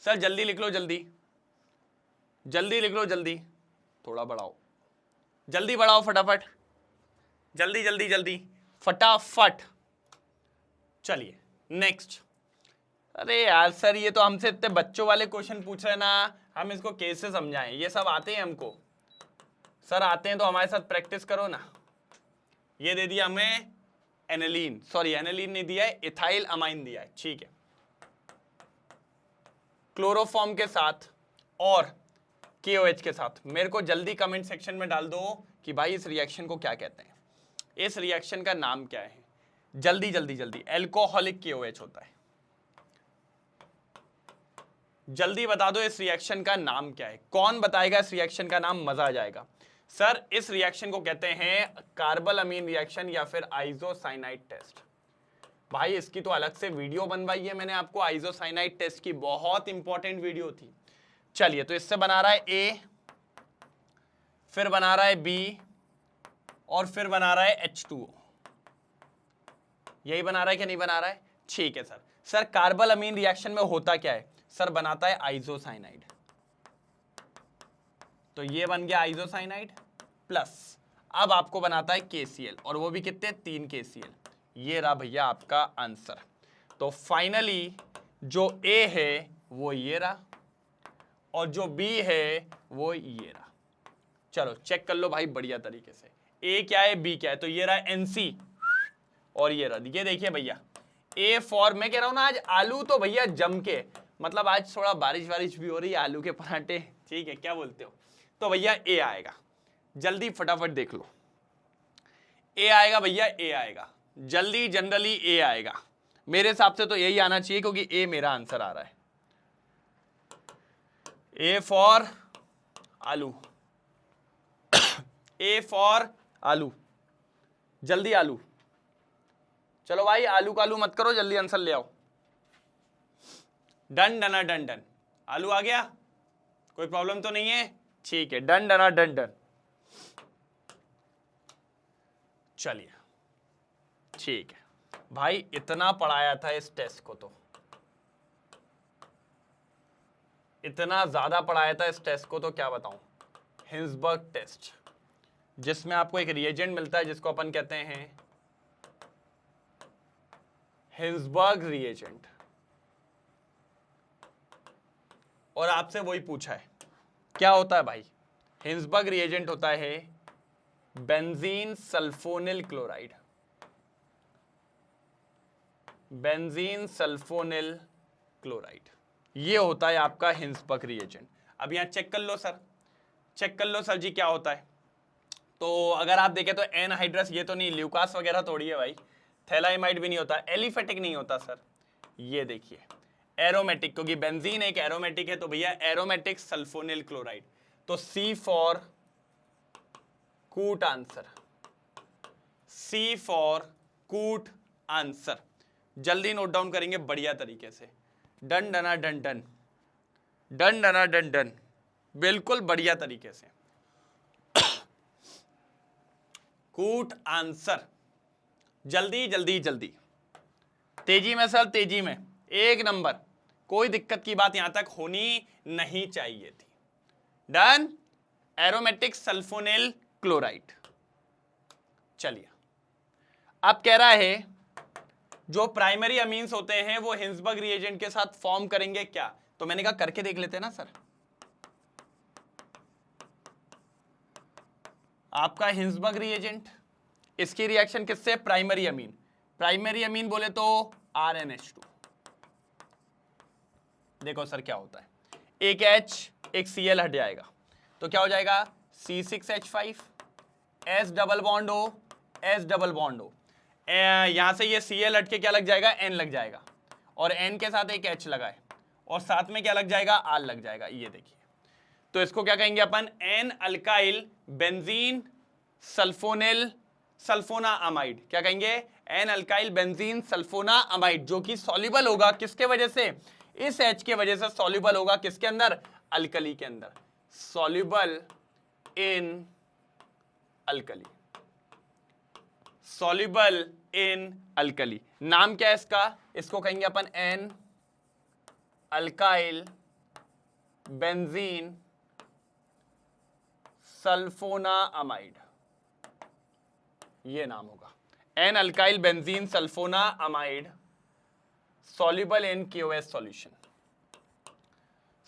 सर जल्दी लिख लो, जल्दी जल्दी लिख लो, जल्दी थोड़ा बढ़ाओ, जल्दी बढ़ाओ फटाफट, जल्दी जल्दी जल्दी फटाफट। चलिए नेक्स्ट। अरे यार सर ये तो हमसे इतने बच्चों वाले क्वेश्चन पूछ रहे हैं ना, हम इसको कैसे समझाएं? ये सब आते हैं हमको सर, आते हैं तो हमारे साथ प्रैक्टिस करो ना। ये दे दिया हमें एनिलीन, सॉरी एनिलीन नहीं दिया है, इथाइल अमाइन दिया है, ठीक है, क्लोरोफॉर्म के साथ और KOH के साथ। मेरे को जल्दी कमेंट सेक्शन में डाल दो कि भाई इस रिएक्शन को क्या कहते हैं, इस रिएक्शन का नाम क्या है? जल्दी जल्दी जल्दी। एल्कोहलिक KOH होता है, जल्दी बता दो इस रिएक्शन का नाम क्या है। कौन बताएगा इस रिएक्शन का नाम? मजा आ जाएगा। सर इस रिएक्शन को कहते हैं कार्बल अमीन रिएक्शन या फिर आइसोसाइनाइड टेस्ट। भाई इसकी तो अलग से वीडियो बनवाई है मैंने आपको, आइसोसाइनाइड टेस्ट की, बहुत इंपॉर्टेंट वीडियो थी। चलिए, तो इससे बना रहा है A, फिर बना रहा है B, और फिर बना रहा है H2O। यही बना रहा है कि नहीं बना रहा है? ठीक है सर। सर कार्बल अमीन रिएक्शन में होता क्या है? सर बनाता है आइसोसाइनाइड, तो ये बन गया आइसोसाइनाइड प्लस, अब आपको बनाता है KCl, और वो भी कितने? 3 KCl। ये रहा भैया आपका आंसर। तो फाइनली जो A है वो ये रहा, और जो B है वो ये रहा। चलो चेक कर लो भाई बढ़िया तरीके से, A क्या है B क्या है। तो ये रहा NC, और ये रहा, ये देखिए भैया A फॉर, मैं कह रहा हूं ना आज आलू तो भैया जम के, मतलब आज थोड़ा बारिश वारिश भी हो रही है, आलू के पराठे, ठीक है, क्या बोलते हो? तो भैया A आएगा, जल्दी फटाफट देख लो, A आएगा भैया, A आएगा जल्दी, जनरली A आएगा। मेरे हिसाब से तो यही आना चाहिए क्योंकि A मेरा आंसर आ रहा है। A फॉर आलू, A फॉर आलू, जल्दी आलू। चलो भाई आलू का आलू मत करो, जल्दी आंसर ले आओ। डन डना डन डन, आलू आ गया, कोई प्रॉब्लम तो नहीं है? ठीक है, डन डना डन डन। चलिए ठीक है भाई, इतना पढ़ाया था इस टेस्ट को, तो इतना ज्यादा पढ़ाया था इस टेस्ट को, तो क्या बताऊं। हिंसबर्ग टेस्ट, जिसमें आपको एक रिएजेंट मिलता है जिसको अपन कहते हैं हिंसबर्ग रिएजेंट, और आपसे वही पूछा है क्या होता है भाई। हिंसबर्ग रिएजेंट होता है benzene sulphonyl chloride, benzene sulphonyl chloride, ये होता है आपका हिंसबर्ग रिएजेंट। अब यहां चेक कर लो सर, चेक कर लो सर जी क्या होता है। तो अगर आप देखें तो एनहाइड्रस, ये तो नहीं, ल्यूकास वगैरह थोड़ी है भाई, थैलाइमाइड भी नहीं होता, एलिफेटिक नहीं होता सर, ये देखिए एरोमेटिक, क्योंकि बेंजीन एक एरोमेटिक है, तो भैया एरोमेटिक सल्फोनिल क्लोराइड। तो C for cute answer, C for cute answer. जल्दी नोट डाउन करेंगे बढ़िया तरीके से, डन डना डन डन, डन डना डन डन, बिल्कुल बढ़िया तरीके से। कूट आंसर, जल्दी जल्दी जल्दी, तेजी में सर, तेजी में, एक नंबर, कोई दिक्कत की बात यहां तक होनी नहीं चाहिए थी। Done, aromatic sulfonyl chloride. चलिए अब कह रहा है जो प्राइमरी अमीन्स होते हैं वो हिंसबर्ग रिएजेंट के साथ फॉर्म करेंगे क्या। तो मैंने कहा करके देख लेते हैं ना सर, आपका हिंसबर्ग रिएजेंट, इसकी रिएक्शन किससे, प्राइमरी अमीन, प्राइमरी अमीन बोले तो RnH2। देखो सर क्या होता है, एक H एक Cl हट जाएगा तो क्या हो जाएगा C6H5, S double bond O, S double bond O, यहां से ये Cl हट के क्या लग जाएगा, N लग जाएगा, और N के साथ एक H लगा है और साथ में क्या लग जाएगा, R लग जाएगा, ये देखिए। तो इसको क्या कहेंगे अपन, N alkyl benzene sulfonyl sulfonamide, क्या कहेंगे, N alkyl benzene sulfonamide, जो कि सॉल्युबल होगा किसके वजह से, इस H के वजह से सॉल्युबल होगा किसके अंदर, अल्कली के अंदर, soluble in alkali, soluble in alkali. नाम क्या है इसका, इसको कहेंगे अपन N alkyl benzene sulfonamide, ये नाम होगा, N alkyl benzene sulfonamide, soluble in KOH solution,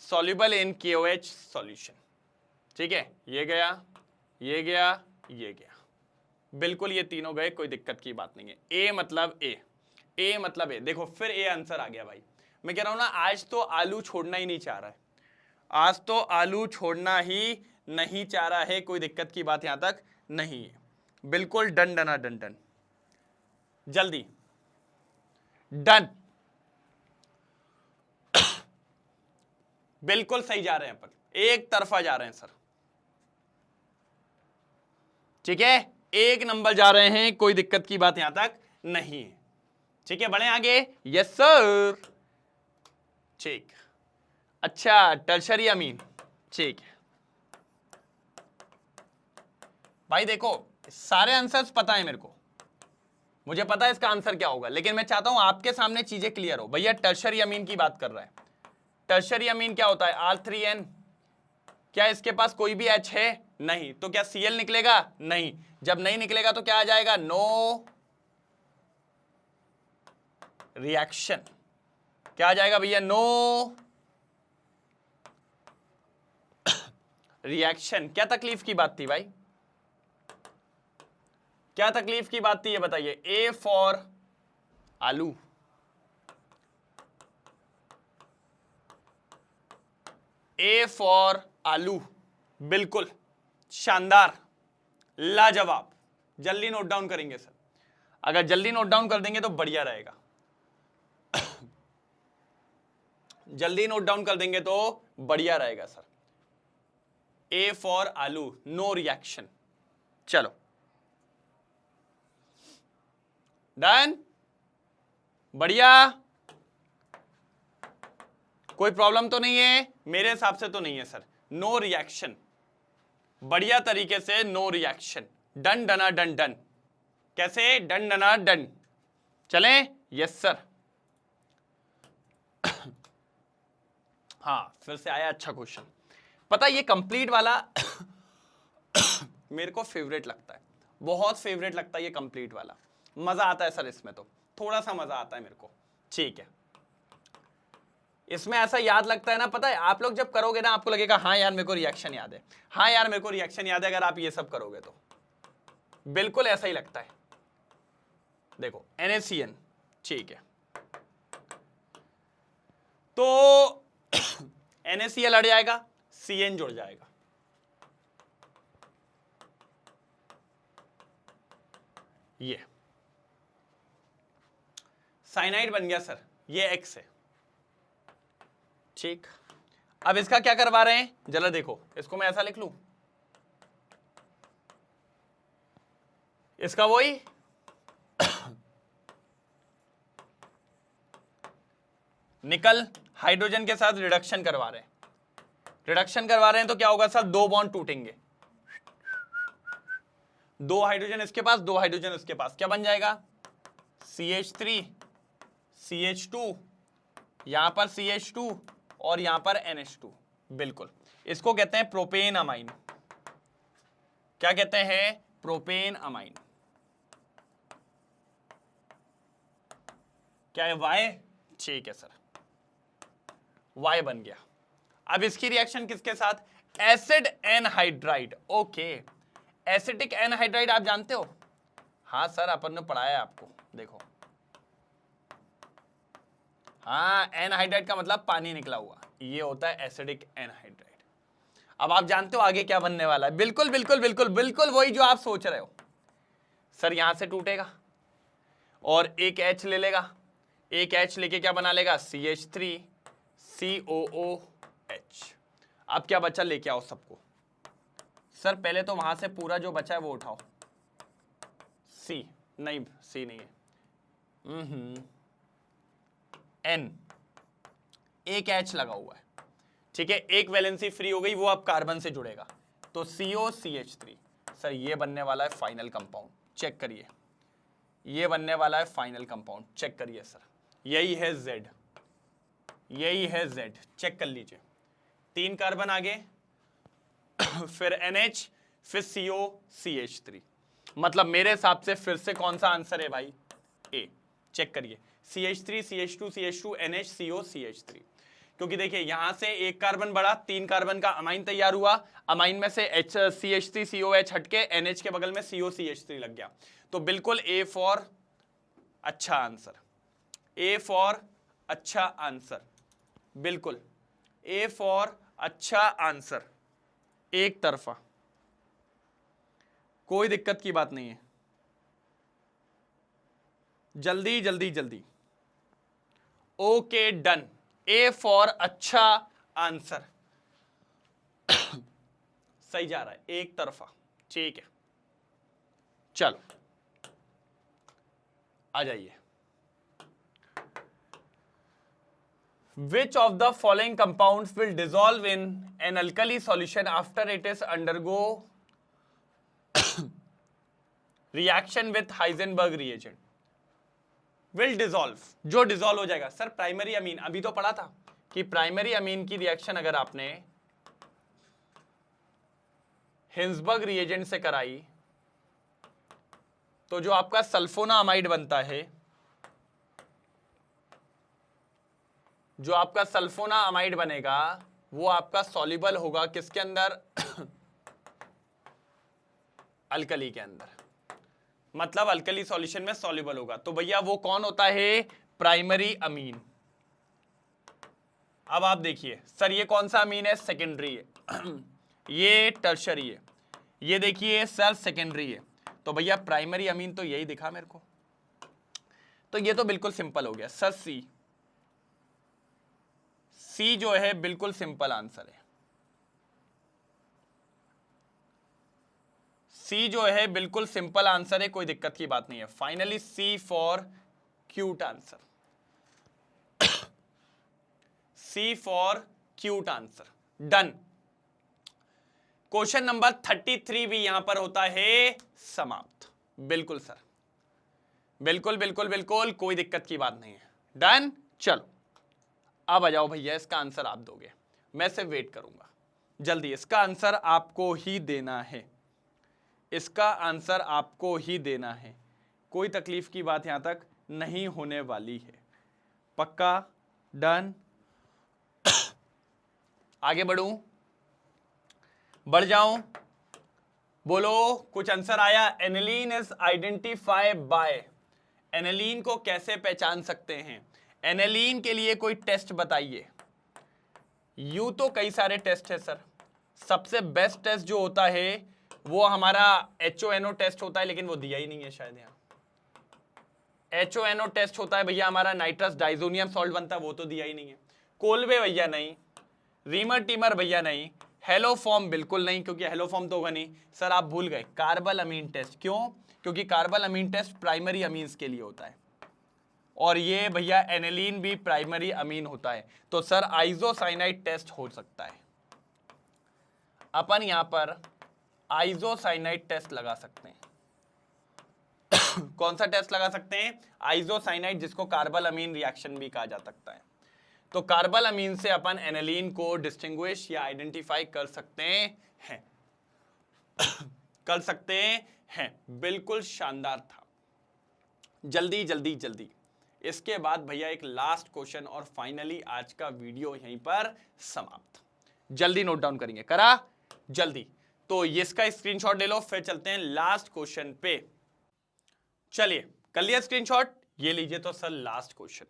soluble in KOH solution। ठीक है, ये गया, ये गया, ये गया, बिल्कुल ये तीनों गए, कोई दिक्कत की बात नहीं है। ए मतलब ए, ए मतलब ए, देखो फिर ए आंसर आ गया भाई। मैं कह रहा हूं ना, आज तो आलू छोड़ना ही नहीं चाह रहा है, आज तो आलू छोड़ना ही नहीं चाह रहा है, कोई दिक्कत की बात यहां तक नहीं है, बिल्कुल डन डना डन डन, जल्दी डन, बिल्कुल सही जा रहे हैं अपन, एक तरफा जा रहे हैं सर, ठीक है, एक नंबर जा रहे हैं, कोई दिक्कत की बात यहां तक नहीं है। ठीक है, बढ़े आगे, यस सर, ठीक, अच्छा टर्शरी अमीन, ठीक है भाई। देखो सारे आंसर्स पता है मेरे को, मुझे पता है इसका आंसर क्या होगा, लेकिन मैं चाहता हूं आपके सामने चीजें क्लियर हो। भैया टर्शरी अमीन की बात कर रहा है, टर्शरी अमीन क्या होता है, R3N, क्या इसके पास कोई भी H है, नहीं, तो क्या Cl निकलेगा, नहीं, जब नहीं निकलेगा तो क्या आ जाएगा, नो रिएक्शन, क्या आ जाएगा भैया, नो रिएक्शन। क्या तकलीफ की बात थी भाई, क्या तकलीफ की बात थी ये बताइए, A फॉर आलू, A फॉर आलू, बिल्कुल शानदार, लाजवाब, जल्दी नोट डाउन करेंगे सर, अगर जल्दी नोट डाउन कर देंगे तो बढ़िया रहेगा, जल्दी नोट डाउन कर देंगे तो बढ़िया रहेगा सर। A फॉर आलू, नो रिएक्शन, चलो डन, बढ़िया, कोई प्रॉब्लम तो नहीं है, मेरे हिसाब से तो नहीं है सर, नो रिएक्शन, बढ़िया तरीके से नो रिएक्शन, डन डना डन डन, कैसे, डन डना डन, चलें, यस सर। हाँ फिर से आया अच्छा क्वेश्चन, पता ये कंप्लीट वाला मेरे को फेवरेट लगता है, बहुत फेवरेट लगता है ये कंप्लीट वाला, मजा आता है सर इसमें, तो थोड़ा सा मजा आता है मेरे को, ठीक है, इसमें ऐसा याद लगता है ना, पता है आप लोग जब करोगे ना आपको लगेगा हाँ यार मेरे को रिएक्शन याद है, हाँ यार मेरे को रिएक्शन याद है, अगर आप ये सब करोगे तो बिल्कुल ऐसा ही लगता है। देखो NaCN, ठीक है, तो NaCl हट जाएगा, CN जुड़ जाएगा, ये साइनाइड बन गया सर, ये X है, ठीक। अब इसका क्या करवा रहे हैं जरा देखो, इसको मैं ऐसा लिख लूं, इसका वही निकल हाइड्रोजन के साथ रिडक्शन करवा रहे हैं, रिडक्शन करवा रहे हैं तो क्या होगा सर, दो बॉन्ड टूटेंगे, दो हाइड्रोजन इसके पास, दो हाइड्रोजन इसके पास, क्या बन जाएगा, CH3 CH2, यहां पर CH2 और यहां पर NH2, बिल्कुल, इसको कहते हैं प्रोपेन अमाइन, क्या कहते हैं, प्रोपेन अमाइन, क्या है Y, ठीक है सर, Y बन गया। अब इसकी रिएक्शन किसके साथ, acid anhydride, okay, acetic anhydride आप जानते हो? हाँ सर, अपन ने पढ़ाया है आपको, देखो। हाँ, एनहाइड्राइड का मतलब पानी निकला हुआ, ये होता है एसिडिक एनहाइड्राइड। अब आप जानते हो आगे क्या बनने वाला है? बिल्कुल बिल्कुल बिल्कुल बिल्कुल वही जो आप सोच रहे हो। सर यहां से टूटेगा और एक H ले लेगा, एक H लेके क्या बना लेगा? CH3 COOH। अब क्या बचा? लेके आओ सबको। सर पहले तो वहां से पूरा जो बचा है वो उठाओ। C नहीं, C नहीं है, N, एक H लगा हुआ है, ठीक है, एक वैलेंसी फ्री हो गई, वो अब कार्बन से जुड़ेगा, तो COCH3। सर ये बनने वाला है फाइनल कंपाउंड, चेक करिए, ये बनने वाला है फाइनल कंपाउंड, चेक करिए सर, यही है Z, यही है Z, चेक कर लीजिए। 3 कार्बन आगे, फिर NH, फिर COCH3, मतलब मेरे हिसाब से फिर से कौन सा आंसर है भाई? A। चेक करिए, CH3 CH2 CH2 NH COCH3, क्योंकि देखिए यहां से एक कार्बन बढ़ा, 3 कार्बन का अमाइन तैयार हुआ, अमाइन में से CH3 COH हटके NH के बगल में COCH3 लग गया, तो बिल्कुल A फॉर अच्छा आंसर, A फॉर अच्छा आंसर, बिल्कुल A फॉर अच्छा आंसर, एक तरफा, कोई दिक्कत की बात नहीं है। जल्दी जल्दी जल्दी, ओके डन, A फॉर अच्छा आंसर। सही जा रहा है, एक तरफा, ठीक है। चलो आ जाइए। Which of the following compounds will dissolve in an alkali solution after it is undergo reaction with Heisenberg reagent? Will dissolve, जो डिसॉल्व हो जाएगा। सर प्राइमरी अमीन, अभी तो पढ़ा था कि प्राइमरी अमीन की रिएक्शन अगर आपने हिंसबर्ग रिएजेंट से कराई तो जो आपका सल्फोनामाइड बनता है, जो आपका सल्फोनामाइड बनेगा वो आपका सॉल्युबल होगा किसके अंदर? अल्कली के अंदर, मतलब अल्कली सॉल्यूशन में सॉल्युबल होगा, तो भैया वो कौन होता है? Primary amine. अब आप देखिए सर ये कौन सा अमीन है? सेकेंडरी है। ये टर्शरी है, ये देखिए सर सेकेंडरी है, तो भैया प्राइमरी अमीन तो यही दिखा मेरे को, तो ये तो बिल्कुल सिंपल हो गया सर। सी जो है बिल्कुल सिंपल आंसर है, सी जो है बिल्कुल सिंपल आंसर है, कोई दिक्कत की बात नहीं है। Finally C for cute answer, C for cute answer, done. Question number 33 भी यहां पर होता है समाप्त। बिल्कुल सर, बिल्कुल बिल्कुल बिल्कुल, कोई दिक्कत की बात नहीं है, डन। चलो अब आ जाओ भैया, इसका आंसर आप दोगे, मैं सिर्फ वेट करूंगा, जल्दी इसका आंसर आपको ही देना है, इसका आंसर आपको ही देना है, कोई तकलीफ की बात यहां तक नहीं होने वाली है, पक्का? डन। आगे बढ़ूं, बढ़ जाऊं, बोलो कुछ आंसर आया? Aniline is identified by, aniline को कैसे पहचान सकते हैं? एनिलीन के लिए कोई टेस्ट बताइए। यूं तो कई सारे टेस्ट है सर, सबसे बेस्ट टेस्ट जो होता है वो हमारा HONO टेस्ट होता है, लेकिन वो दिया ही नहीं है शायद यहाँ। HONO टेस्ट होता है भैया हमारा, नाइट्रस डाइजोनियम सॉल्ट बनता है, वो तो दिया ही नहीं है। कोलवे भैया नहीं, रीमर टीमर भैया नहीं, हेलो फॉर्म बिल्कुल नहीं, क्योंकि हेलो फॉर्म तो होगा नहीं। सर आप भूल गए कार्बल अमीन टेस्ट, क्यों? क्योंकि कार्बल अमीन टेस्ट प्राइमरी अमीन्स के लिए होता है, और ये भैया एनिलीन भी प्राइमरी अमीन होता है, तो सर आइसोसाइनाइड टेस्ट हो सकता है। अपन यहां पर आइसोसाइनाइड टेस्ट लगा सकते हैं। कौन सा टेस्ट लगा सकते हैं? आइसोसाइनाइड, जिसको कार्बल अमीन रिएक्शन भी कहा जा सकता है। तो कार्बल अमीन से अपन एनिलीन को डिस्टिंग्विश या आइडेंटिफाई कर सकते हैं, कर सकते हैं। बिल्कुल शानदार था। जल्दी जल्दी जल्दी, इसके बाद भैया एक लास्ट क्वेश्चन और फाइनली आज का वीडियो यहीं पर समाप्त। जल्दी नोट डाउन करेंगे, करा? जल्दी तो ये इसका स्क्रीनशॉट ले लो, फिर चलते हैं लास्ट क्वेश्चन पे। चलिए कर लिया स्क्रीनशॉट, ये लीजिए। तो sir last question,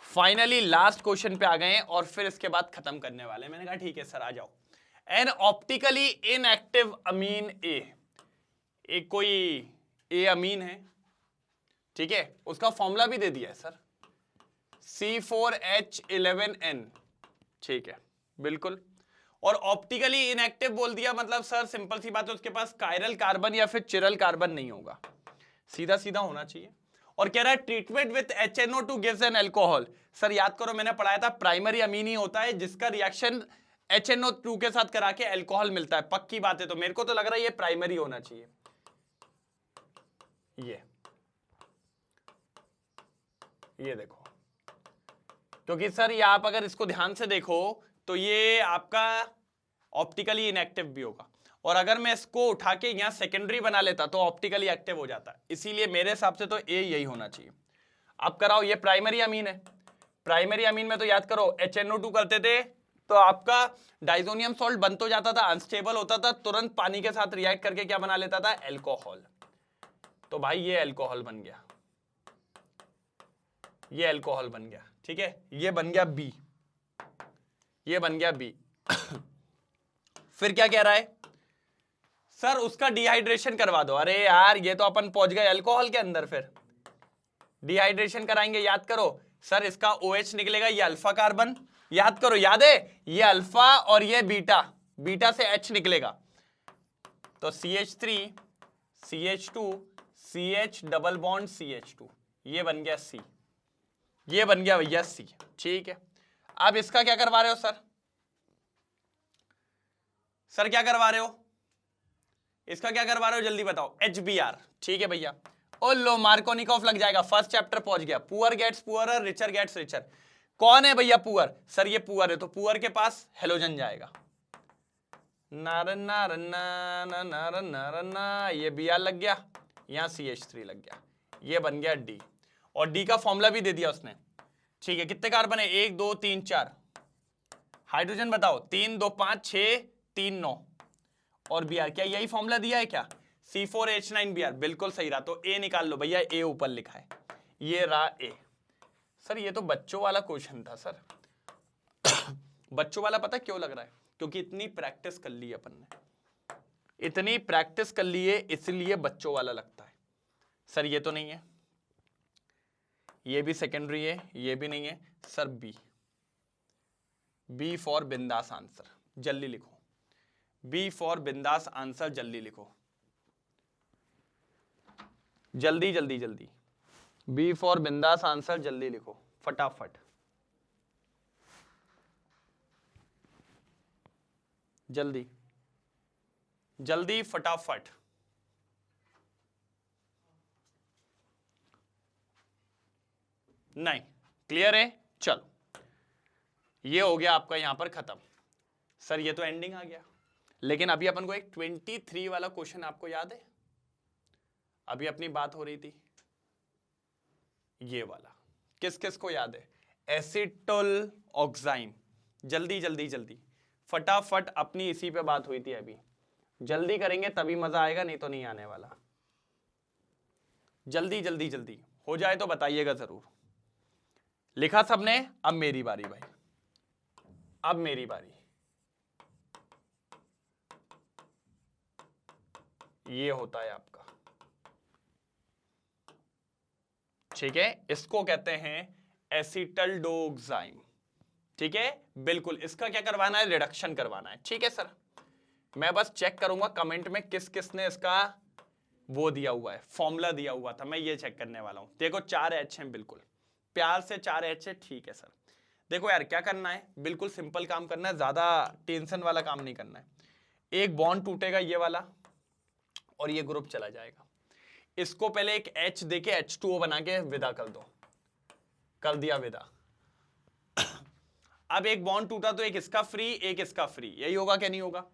finally last question पे आ गए हैं और फिर इसके बाद खत्म करने वाले हैं। मैंने कहा ठीक है सर आ जाओ। एन ऑप्टिकली इनएक्टिव अमीन ए, एक कोई ए अमीन है, ठीक है, उसका फॉर्मूला भी दे दिया है सर, C4H11N, ठीक है बिल्कुल। और ऑप्टिकली इनएक्टिव बोल दिया, मतलब सर सिंपल सी बात है, उसके पास कायरल कार्बन या फिर चिरल कार्बन नहीं होगा, सीधा सीधा होना चाहिए। और कह रहा है treatment with HNO2 gives an alcohol. Sir याद करो मैंने पढ़ाया था प्राइमरी अमीन ही होता है जिसका रिएक्शन HNO2 के साथ करा के अल्कोहल मिलता है, पक्की बात है। तो मेरे को तो लग रहा है ये प्राइमरी होना चाहिए, ये देखो, क्योंकि सर ये आप अगर इसको ध्यान से देखो तो ये आपका ऑप्टिकली इनएक्टिव भी होगा, और अगर मैं इसको उठा के यहां सेकेंडरी बना लेता तो ऑप्टिकली एक्टिव हो जाता, इसीलिए मेरे हिसाब से तो ए यही होना चाहिए। अब कराओ, ये प्राइमरी अमीन है, प्राइमरी अमीन में तो याद करो HNO2 करते थे तो आपका डाइजोनियम सॉल्ट बन तो जाता था, अनस्टेबल होता था, तुरंत पानी के साथ रिएक्ट करके क्या बना लेता था, अल्कोहल। तो भाई ये अल्कोहल बन गया, ये अल्कोहल बन गया, ठीक है, ये बन गया बी, ये बन गया बी। फिर क्या कह रहा है सर, उसका डिहाइड्रेशन करवा दो। अरे यार ये तो अपन पहुंच गए अल्कोहल के अंदर, फिर डिहाइड्रेशन कराएंगे। याद करो सर, इसका OH निकलेगा, ये अल्फा कार्बन, याद करो, याद है, ये अल्फा और ये बीटा, बीटा से H निकलेगा, तो CH3 CH2 CH double bond CH2, ये बन गया C, ये बन गया भैया C, ठीक है। अब इसका क्या करवा रहे हो सर, सर क्या करवा रहे हो, इसका क्या करवा रहे हो जल्दी बताओ, HBr, ठीक है भैया। ओ लो मार्कोनिकॉफ लग जाएगा, फर्स्ट चैप्टर पहुंच गया। Poor gets poor, richer gets richer. कौन है भैया पुअर, सर ये पुअर है, तो पुअर के पास हेलोजन जाएगा, नारन नारन नारन नारन नारन, ये Br लग गया, यहां CH3 लग गया, ये बन गया D, और D का फॉर्मूला भी दे दिया उसने, ठीक है। कितने कार्बन है, 1 2 3 4, हाइड्रोजन बताओ, 3 2 5 6 3 9, और Br, क्या यही फॉर्मूला दिया है क्या, C4H9Br, बिल्कुल सही रहा। तो ए निकाल लो भैया, ए ऊपर लिखा है, ये रहा ए। सर ये तो बच्चों वाला क्वेश्चन था सर। बच्चों वाला पता क्यों लग रहा है, क्योंकि इतनी प्रैक्टिस कर ली अपन ने, इतनी प्रैक्टिस कर ली है, इसलिए बच्चों वाला लगता है। सर ये तो नहीं है, ये भी सेकेंडरी है, ये भी नहीं है सर, बी फॉर बिंदास आंसर, जल्दी लिखो, बी फॉर बिंदास आंसर, जल्दी लिखो, जल्दी जल्दी जल्दी, बी फॉर बिंदास आंसर, जल्दी लिखो फटाफट, जल्दी जल्दी फटाफट। नहीं क्लियर है, चलो ये हो गया आपका यहां पर खत्म। सर ये तो एंडिंग आ गया, लेकिन अभी अपन को एक 23 वाला क्वेश्चन आपको याद है, अभी अपनी बात हो रही थी, ये वाला किस किस को याद है, एसिटोल ऑक्साइन, जल्दी जल्दी जल्दी फटाफट, अपनी इसी पे बात हुई थी अभी, जल्दी करेंगे तभी मजा आएगा, नहीं तो नहीं आने वाला, जल्दी जल्दी जल्दी हो जाए तो बताइएगा जरूर। लिखा सबने, अब मेरी बारी भाई, अब मेरी बारी, ये होता है आपका, ठीक है, इसको कहते हैं एसिटल्डोक्साइन, ठीक है बिल्कुल। इसका क्या करवाना है, रिडक्शन करवाना है, ठीक है सर। मैं बस चेक करूंगा कमेंट में किस किस ने इसका वो दिया हुआ है, फॉर्मूला दिया हुआ था, मैं ये चेक करने वाला हूं। देखो 4 H हैं, बिल्कुल प्यार से 4 H है, ठीक है सर। देखो यार क्या करना है, बिल्कुल सिंपल काम करना है, ज्यादा टेंशन वाला काम नहीं करना है। एक बॉन्ड टूटेगा ये वाला, और ये ग्रुप चला जाएगा, इसको पहले एक H देके H2O बना के विदा कर दो, कर दिया विदा। अब एक बॉन्ड टूटा तो एक इसका फ्री, एक इसका फ्री, यही होगा क्या नहीं होगा,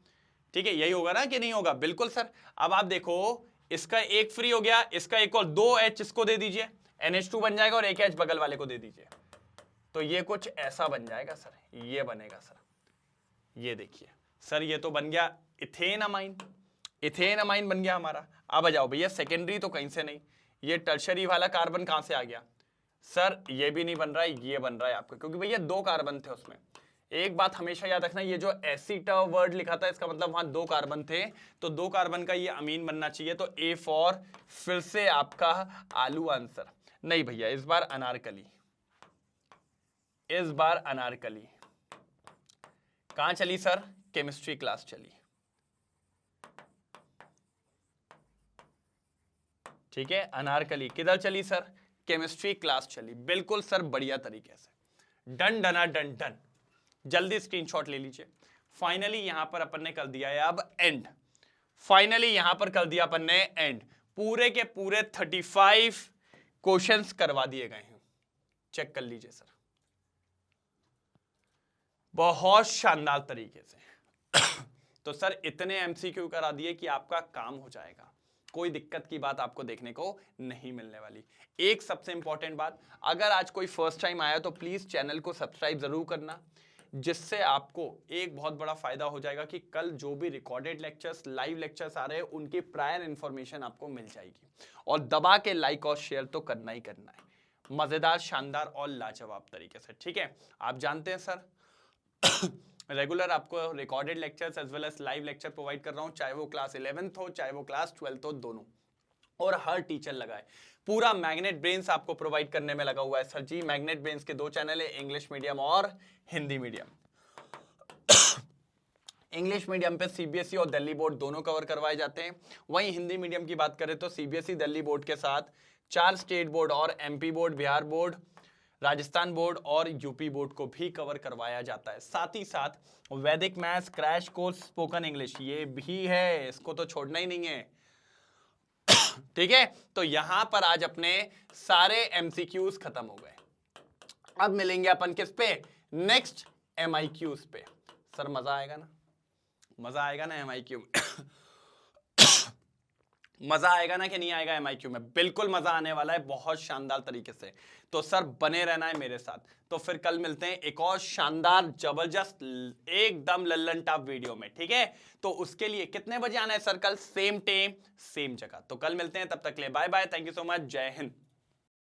ठीक है यही होगा ना कि नहीं होगा, बिल्कुल सर। अब आप देखो इसका एक फ्री हो गया, इसका एक और 2 H इसको दे दीजिए, NH2 बन जाएगा, और एक H बगल वाले को दे दीजिए, तो ये कुछ ऐसा बन जाएगा सर, ये बनेगा सर, ये देखिए सर ये तो बन गया इथेन अमाइन, इथेन अमाइन बन गया हमारा। अब आ जाओ भैया, सेकेंडरी तो कहीं से नहीं, ये टर्शरी वाला कार्बन कहां से आ गया? सर ये भी नहीं बन रहा है, ये बन रहा है आपका, क्योंकि भैया 2 कार्बन थे उसमें। एक बात हमेशा याद रखना, ये जो एसिड वर्ड लिखा था इसका मतलब वहां 2 कार्बन थे, तो 2 कार्बन का ये अमीन बनना चाहिए। तो ए फॉर फिर से आपका आलू आंसर। नहीं भैया, इस बार अनारकली, इस बार अनारकली। कहां चली सर? केमिस्ट्री क्लास चली। ठीक है, अनारकली किधर चली सर? केमिस्ट्री क्लास चली। बिल्कुल सर, बढ़िया तरीके से। डन डना डन डन। जल्दी स्क्रीनशॉट ले लीजिए। फाइनली यहां पर अपन ने कर दिया है अब एंड। फाइनली यहां पर कर दिया अपन ने एंड। पूरे के पूरे 35 क्वेश्चंस करवा दिए गए हैं। चेक कर लीजिए सर, बहुत शानदार तरीके से। तो सर इतने एमसीक्यू करा दिए कि आपका काम हो जाएगा, कोई दिक्कत की बात आपको देखने को नहीं मिलने वाली। एक सबसे इंपॉर्टेंट बात, अगर आज कोई फर्स्ट टाइम आया तो प्लीज चैनल को सब्सक्राइब जरूर करना, जिससे आपको एक बहुत बड़ा फायदा हो जाएगा कि कल जो भी रिकॉर्डेड लेक्चर्स, लाइव लेक्चर्स आ रहे हैं उनकी प्रायर इंफॉर्मेशन आपको मिल जाएगी। और दबा के लाइक और शेयर तो करना ही करना है, मजेदार, शानदार और लाजवाब तरीके से। ठीक है, आप जानते हैं सर रेगुलर आपको recorded lectures as well as live lecture provide कर रहा हूं, चाहे वो क्लास 11th हो चाहे वो क्लास 12th हो, दोनों। और हर टीचर लगाए, पूरा मैग्नेट ब्रेन्स आपको प्रोवाइड करने में लगा हुआ है सर जी। मैग्नेट ब्रेन्स के 2 चैनल है, इंग्लिश मीडियम और हिंदी मीडियम। इंग्लिश मीडियम पे सीबीएसई और दिल्ली बोर्ड दोनों कवर करवाए जाते हैं। वहीं हिंदी मीडियम की बात करें तो सीबीएसई दिल्ली बोर्ड के साथ 4 स्टेट बोर्ड और MP board, Bihar board, Rajasthan board और यूपी बोर्ड को भी कवर करवाया जाता है। साथ ही साथ वैदिक maths, crash course, spoken English ये भी है, इसको तो छोड़ना ही नहीं है। ठीक है, तो यहां पर आज अपने सारे एमसीक्यूज खत्म हो गए। अब मिलेंगे अपन किस पे? नेक्स्ट एमआईक्यूज पे। सर मजा आएगा ना? मजा आएगा ना एमआईक्यू में? मजा आएगा ना कि नहीं आएगा एमआईक्यू में? बिल्कुल मजा आने वाला है, बहुत शानदार तरीके से। तो सर बने रहना है मेरे साथ। तो फिर कल मिलते हैं एक और शानदार, जबरदस्त, एकदम लल्लन टॉप वीडियो में। ठीक है, तो उसके लिए कितने बजे आना है सर? कल सेम टाइम सेम जगह। तो कल मिलते हैं, तब तक के लिए bye bye, thank you so much, जय हिंद।